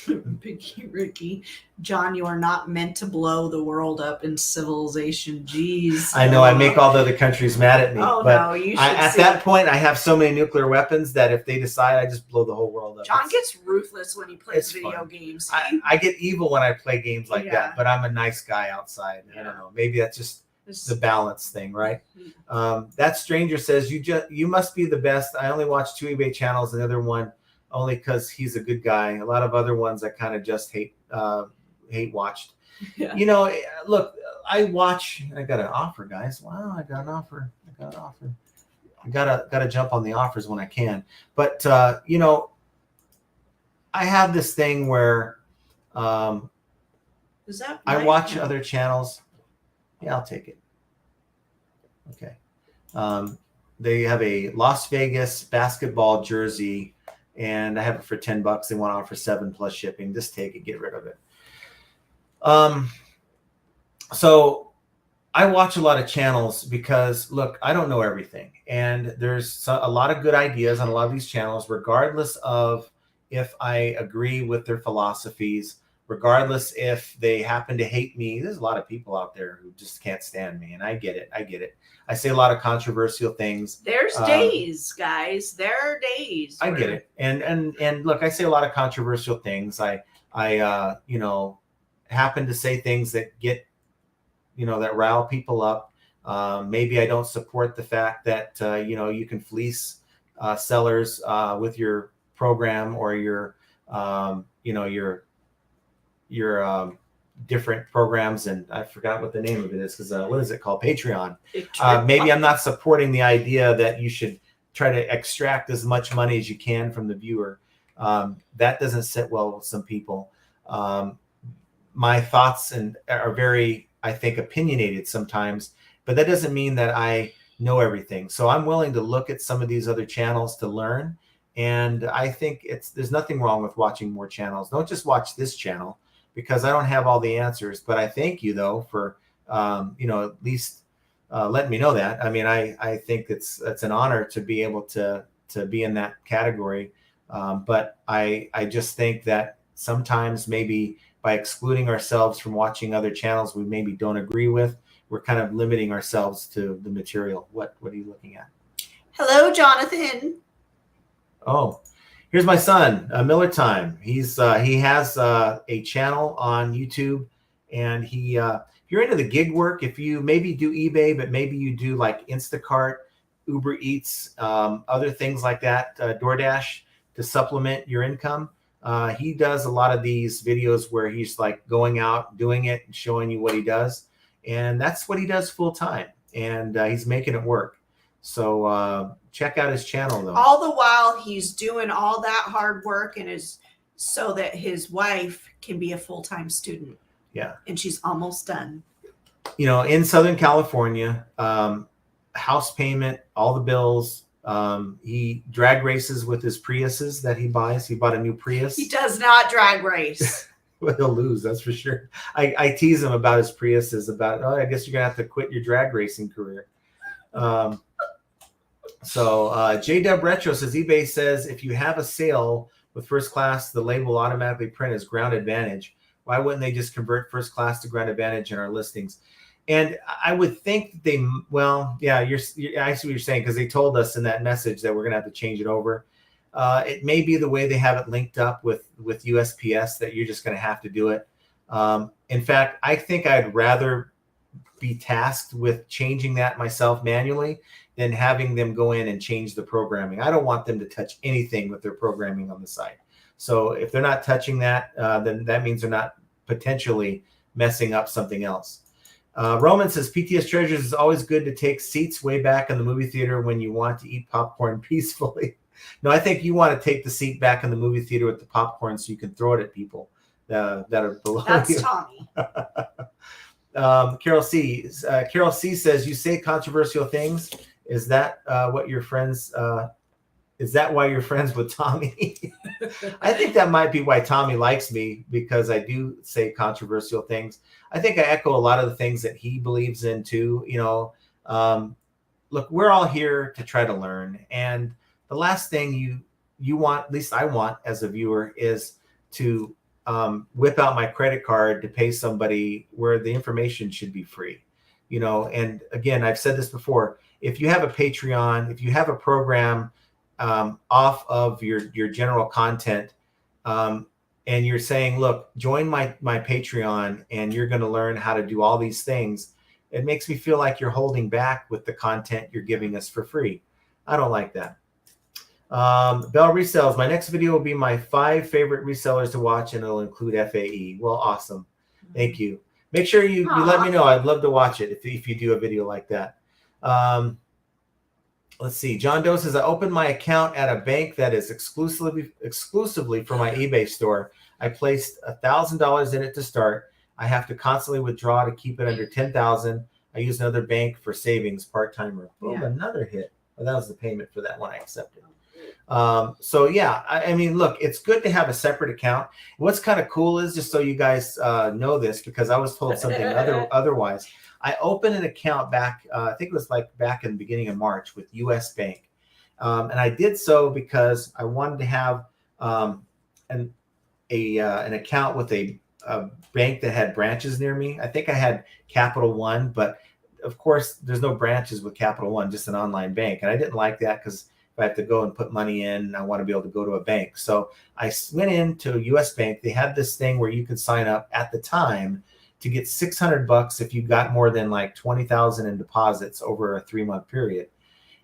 Biggie Ricky, John, you are not meant to blow the world up in civilization. Jeez. I know I make all the other countries mad at me. Oh, but no, you should at that point, I have so many nuclear weapons that if they decide, I just blow the whole world up. John gets ruthless when he plays video games. I get evil when I play games like that, but I'm a nice guy outside. I don't know. Maybe that's just the balance thing, right? That stranger says, you must be the best. I only watch 2 eBay channels, another one only because he's a good guy. A lot of other ones I kind of just hate watched. Yeah. Look, I watch. I got an offer, guys. Wow, I got an offer. I gotta jump on the offers when I can. But I have this thing where I watch other channels. Yeah, I'll take it. Okay. They have a Las Vegas basketball jersey, and I have it for $10. They want to offer $7 plus shipping. Just take it, get rid of it. So I watch a lot of channels because, look, I don't know everything. And there's a lot of good ideas on a lot of these channels, regardless of if I agree with their philosophies, regardless if they happen to hate me. There's a lot of people out there who just can't stand me, and I get it. I say a lot of controversial things. There's days, guys. There are days. I get it. And look, I say a lot of controversial things. I happen to say things that get, that rile people up. Maybe I don't support the fact that, you can fleece sellers with your program or your different programs, and I forgot what the name of it is, because what is it called? Patreon. Maybe I'm not supporting the idea that you should try to extract as much money as you can from the viewer. That doesn't sit well with some people. My thoughts are very, I think, opinionated sometimes, but that doesn't mean that I know everything. So I'm willing to look at some of these other channels to learn. And I think there's nothing wrong with watching more channels. Don't just watch this channel, because I don't have all the answers. But I thank you, though, for at least letting me know that. I mean, I think it's an honor to be able to be in that category. But I just think that sometimes maybe by excluding ourselves from watching other channels we maybe don't agree with, we're kind of limiting ourselves to the material. What are you looking at? Hello, Jonathan. Oh, here's my son, Miller Time. He has a channel on YouTube, and if you're into the gig work, if you maybe do eBay, but maybe you do like Instacart, Uber Eats, other things like that, DoorDash, to supplement your income. He does a lot of these videos where he's like going out, doing it, and showing you what he does. And that's what he does full time. And he's making it work. So check out his channel though. All the while he's doing all that hard work and is so that his wife can be a full-time student. Yeah. And she's almost done. You know, in Southern California, house payment, all the bills. He drag races with his Priuses that he buys. He bought a new Prius. He does not drag race. Well, he'll lose, that's for sure. I tease him about his Priuses, about, oh, I guess you're gonna have to quit your drag racing career. J-Dub Retro says, eBay says if you have a sale with first class, the label will automatically print as ground advantage. Why wouldn't they just convert first class to ground advantage in our listings? And I would think they, well, yeah, I see what you're saying, because they told us in that message that we're gonna have to change it over. It may be the way they have it linked up with USPS that you're just gonna have to do it. In fact, I think I'd rather be tasked with changing that myself manually than having them go in and change the programming. I don't want them to touch anything with their programming on the site. So if they're not touching that, then that means they're not potentially messing up something else. Roman says, PTS Treasures is always good to take seats way back in the movie theater when you want to eat popcorn peacefully. No, I think you want to take the seat back in the movie theater with the popcorn so you can throw it at people that are below That's you. Tommy. Carol C says, you say controversial things. Is that what your friends? Is that why you're friends with Tommy? I think that might be why Tommy likes me, because I do say controversial things. I think I echo a lot of the things that he believes in too. You know, look, we're all here to try to learn, and the last thing you want, at least I want as a viewer, is to whip out my credit card to pay somebody where the information should be free. You know, and again, I've said this before. If you have a Patreon, if you have a program off of your general content, and you're saying, look, join my Patreon and you're going to learn how to do all these things, it makes me feel like you're holding back with the content you're giving us for free. I don't like that. Bell Resells, my next video will be my 5 favorite resellers to watch, and it'll include FAE. Well, awesome. Thank you. Make sure you let me know. I'd love to watch it if you do a video like that. Let's see. John Doe says, I opened my account at a bank that is exclusively for my eBay store. I placed $1,000 in it to start. I have to constantly withdraw to keep it under 10,000. I use another bank for savings, part-timer. Oh, yeah. Another hit. Well, that was the payment for that one I accepted. So yeah, I mean, look, it's good to have a separate account. What's kind of cool is, just so you guys know this, because I was told something otherwise. I opened an account back, I think it was like back in the beginning of March with US Bank. And I did so because I wanted to have an account with a bank that had branches near me. I think I had Capital One, but of course there's no branches with Capital One, just an online bank. And I didn't like that, because if I have to go and put money in, I want to be able to go to a bank. So I went into US Bank. They had this thing where you could sign up at the time to get $600 if you got more than like 20,000 in deposits over a 3-month period.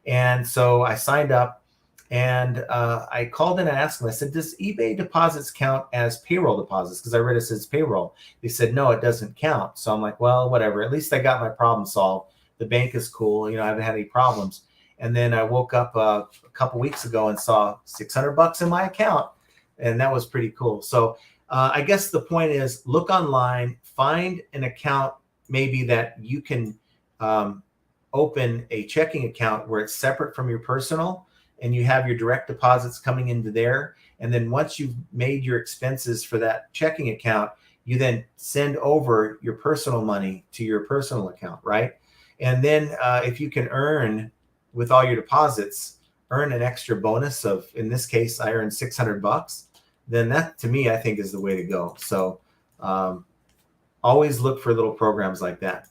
And so I signed up, and I called in and asked them, I said, does eBay deposits count as payroll deposits? Because I read it says payroll. They said, no, it doesn't count. So I'm like, well, whatever. At least I got my problem solved. The bank is cool. You know, I haven't had any problems. And then I woke up a couple weeks ago and saw $600 in my account. And that was pretty cool. So I guess the point is, look online, find an account maybe that you can open a checking account where it's separate from your personal, and you have your direct deposits coming into there. And then once you've made your expenses for that checking account, you then send over your personal money to your personal account, right? And then if you can earn with all your deposits, earn an extra bonus of, in this case, I earned $600, then that, to me, I think is the way to go. So always look for little programs like that.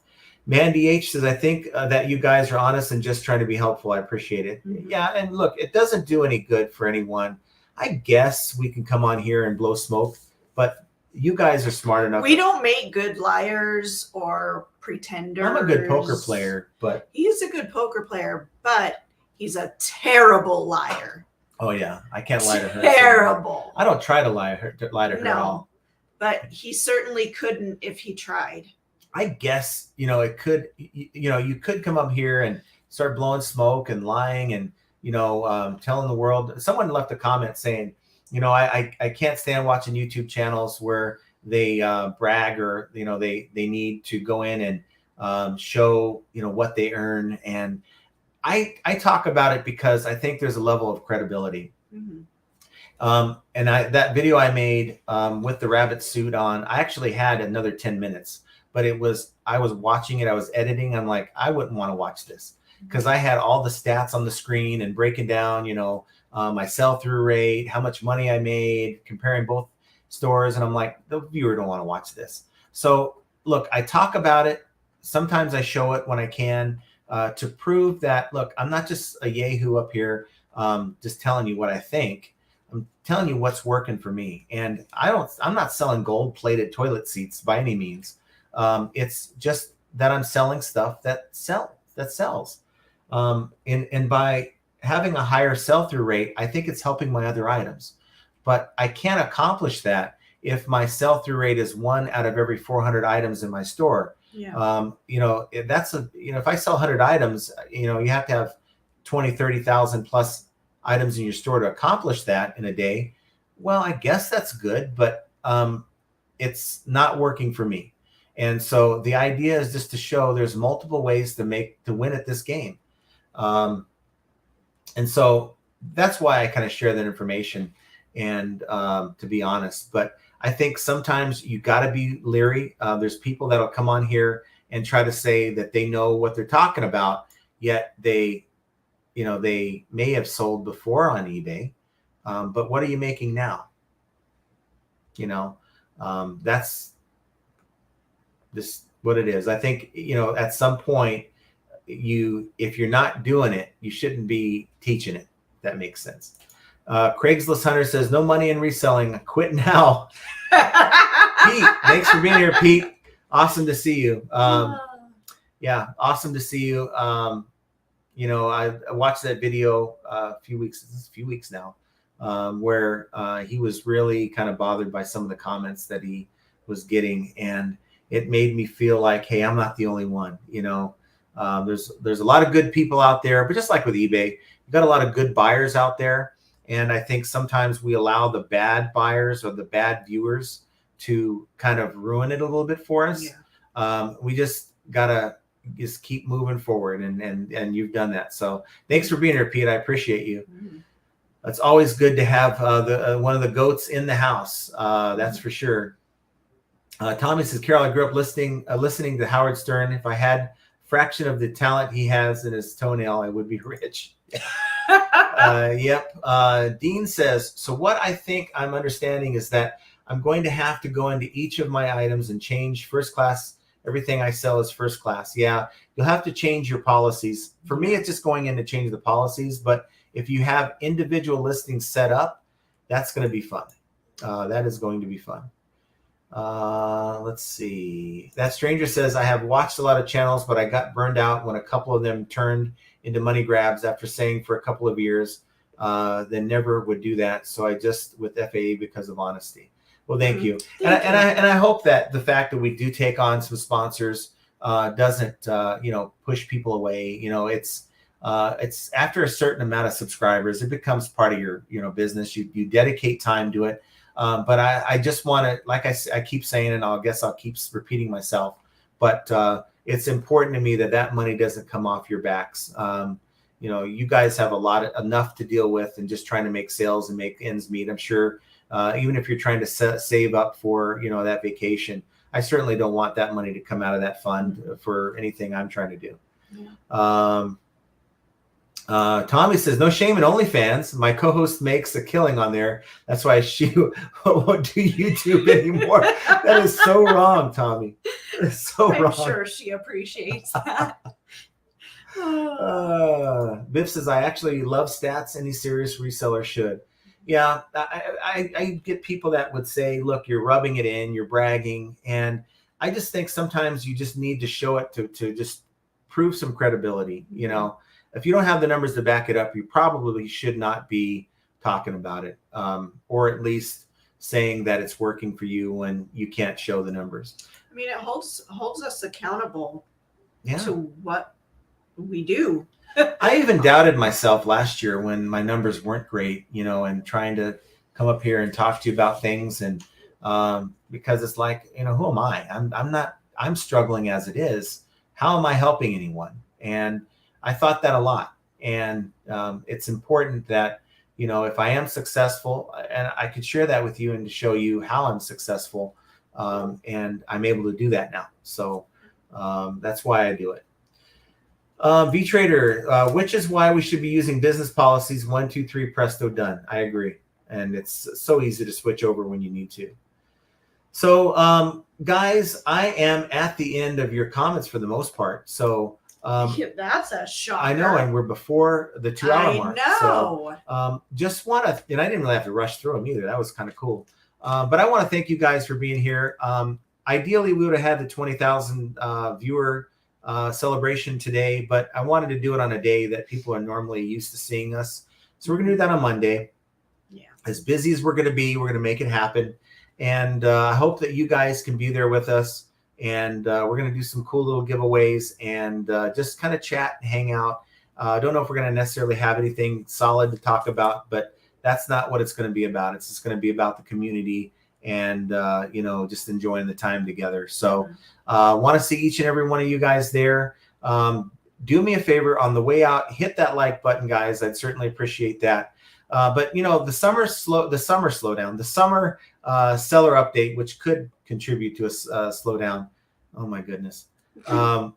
Mandy H says, I think that you guys are honest and just trying to be helpful. I appreciate it. Mm-hmm. Yeah, and look, it doesn't do any good for anyone. I guess we can come on here and blow smoke, but you guys are smart enough. We don't make good liars or pretenders. I'm a good poker player, but he's a good poker player, but he's a terrible liar. Oh yeah, I can't lie to her. Terrible. I don't try to lie to her at all. But he certainly couldn't if he tried. I guess, you know, it could, you know, you could come up here and start blowing smoke and lying and, telling the world. Someone left a comment saying, I can't stand watching YouTube channels where they brag or, they need to go in and show, what they earn. And I talk about it because I think there's a level of credibility. Mm-hmm. And that video I made with the rabbit suit on, I actually had another 10 minutes, but I was watching it. I was editing. I'm like, I wouldn't want to watch this because I had all the stats on the screen and breaking down, my sell-through rate, how much money I made, comparing both stores. And I'm like, the viewer don't want to watch this. So look, I talk about it. Sometimes I show it when I can to prove that, look, I'm not just a yahoo up here just telling you what I think. I'm telling you what's working for me. And I'm not selling gold-plated toilet seats by any means. It's just that I'm selling stuff that sells. And by having a higher sell-through rate, I think it's helping my other items. But I can't accomplish that if my sell-through rate is 1 out of every 400 items in my store. Yeah. If I sell 100 items, you have to have 20, 30,000 plus items in your store to accomplish that in a day. Well, I guess that's good, but it's not working for me. And so the idea is just to show there's multiple ways to win at this game. And so that's why I kind of share that information, and to be honest, but I think sometimes you got to be leery. There's people that'll come on here and try to say that they know what they're talking about, yet they may have sold before on eBay, but what are you making now? That's just what it is. I think, at some point, if you're not doing it, you shouldn't be teaching it. That makes sense. Craigslist Hunter says, no money in reselling. Quit now. Pete, thanks for being here, Pete. Awesome to see you. Yeah, awesome to see you. I watched that video a few weeks now, where he was really kind of bothered by some of the comments that he was getting, and it made me feel like, hey, I'm not the only one. There's a lot of good people out there, but just like with eBay, you've got a lot of good buyers out there, and I think sometimes we allow the bad buyers or the bad viewers to kind of ruin it a little bit for us. Yeah. We just gotta keep moving forward, and you've done that. So thanks for being here, Pete. I appreciate you. Mm-hmm. It's always good to have one of the goats in the house. That's for sure. Tommy says, Carol, I grew up listening to Howard Stern. If I had a fraction of the talent he has in his toenail, I would be rich. Yep. Dean says, so what I think I'm understanding is that I'm going to have to go into each of my items and change first class. Everything I sell is first class. Yeah, you'll have to change your policies. For me, it's just going in to change the policies. But if you have individual listings set up, that's going to be fun. That is going to be fun. Let's see. That stranger says, I have watched a lot of channels, but I got burned out when a couple of them turned into money grabs after saying for a couple of years, then never would do that. So I just with FAA because of honesty. Well, thank you. And I hope that the fact that we do take on some sponsors doesn't push people away. It's after a certain amount of subscribers, it becomes part of your business. You dedicate time to it. But I just want to, like I keep saying, and I guess I'll keep repeating myself, but it's important to me that money doesn't come off your backs. You guys have enough to deal with and just trying to make sales and make ends meet. I'm sure even if you're trying to save up for, that vacation, I certainly don't want that money to come out of that fund for anything I'm trying to do. Yeah. Tommy says, no shame in OnlyFans. My co-host makes a killing on there. That's why she won't do YouTube anymore. That is so wrong, Tommy. It's so wrong. I'm sure she appreciates that. Biff says, I actually love stats. Any serious reseller should. Yeah, I get people that would say, look, you're rubbing it in, you're bragging. And I just think sometimes you just need to show it to just prove some credibility. If you don't have the numbers to back it up, you probably should not be talking about it, or at least saying that it's working for you when you can't show the numbers. I mean, it holds us accountable to what we do. I even doubted myself last year when my numbers weren't great, you know, and trying to come up here and talk to you about things. And because it's like, you know, who am I? I'm struggling as it is. How am I helping anyone? And I thought that a lot. And it's important that, you know, if I am successful, and I could share that with you and to show you how I'm successful, and I'm able to do that now. So that's why I do it. V-Trader, which is why we should be using business policies 1, 2, 3, presto, done. I agree. And it's so easy to switch over when you need to. So, guys, I am at the end of your comments for the most part. So that's a shocker. I know, and we're before the 2-hour mark. I know. So just want to, and I didn't really have to rush through them either. That was kind of cool. But I want to thank you guys for being here. Ideally, we would have had the 20,000 viewer celebration today, but I wanted to do it on a day that people are normally used to seeing us. So we're going to do that on Monday. Yeah. As busy as we're going to be, we're going to make it happen. And I hope that you guys can be there with us. And we're going to do some cool little giveaways and just kind of chat and hang out. I don't know if we're going to necessarily have anything solid to talk about, but that's not what it's going to be about. It's just going to be about the community and, you know, just enjoying the time together. So want to see each and every one of you guys there. Do me a favor on the way out, hit that like button, guys. I'd certainly appreciate that. But, you know, the summer slowdown, the summer seller update, which could contribute to a slowdown. Oh, my goodness. Tommy,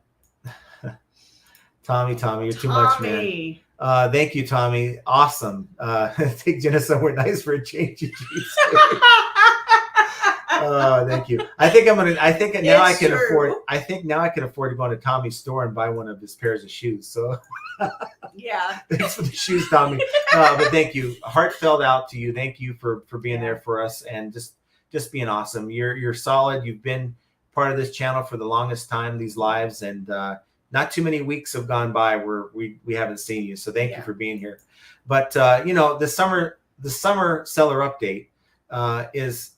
you're too much, man. Thank you, Tommy. Awesome. Take Jenna somewhere nice for a change. Thank you. I think now I can afford to go into Tommy's store and buy one of his pairs of shoes. So yeah. Thanks for the shoes, Tommy. But thank you. Heartfelt out to you. Thank you for being there for us and just being awesome. You're solid. You've been part of this channel for the longest time, these lives, and not too many weeks have gone by where we haven't seen you. So thank you for being here. But you know, the summer seller update is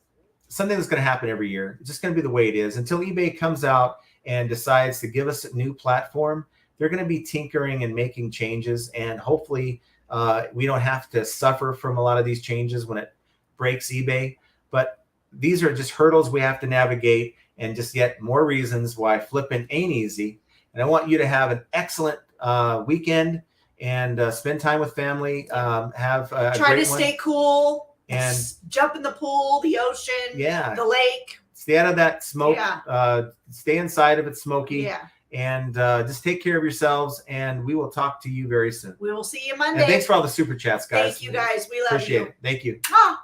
something that's going to happen every year. It's just going to be the way it is until eBay comes out and decides to give us a new platform. They're going to be tinkering and making changes, and hopefully we don't have to suffer from a lot of these changes when it breaks eBay. But these are just hurdles we have to navigate, and just yet more reasons why flipping ain't easy. And I want you to have an excellent weekend and spend time with family. Have a try great to stay cool. And jump in the pool, the ocean, the lake. Stay out of that smoke. Yeah. Stay inside if it's smoky. Yeah. And just take care of yourselves. And we will talk to you very soon. We will see you Monday. And thanks for all the super chats, guys. Thank you, guys. We love Appreciate you. it. Thank you. Ah.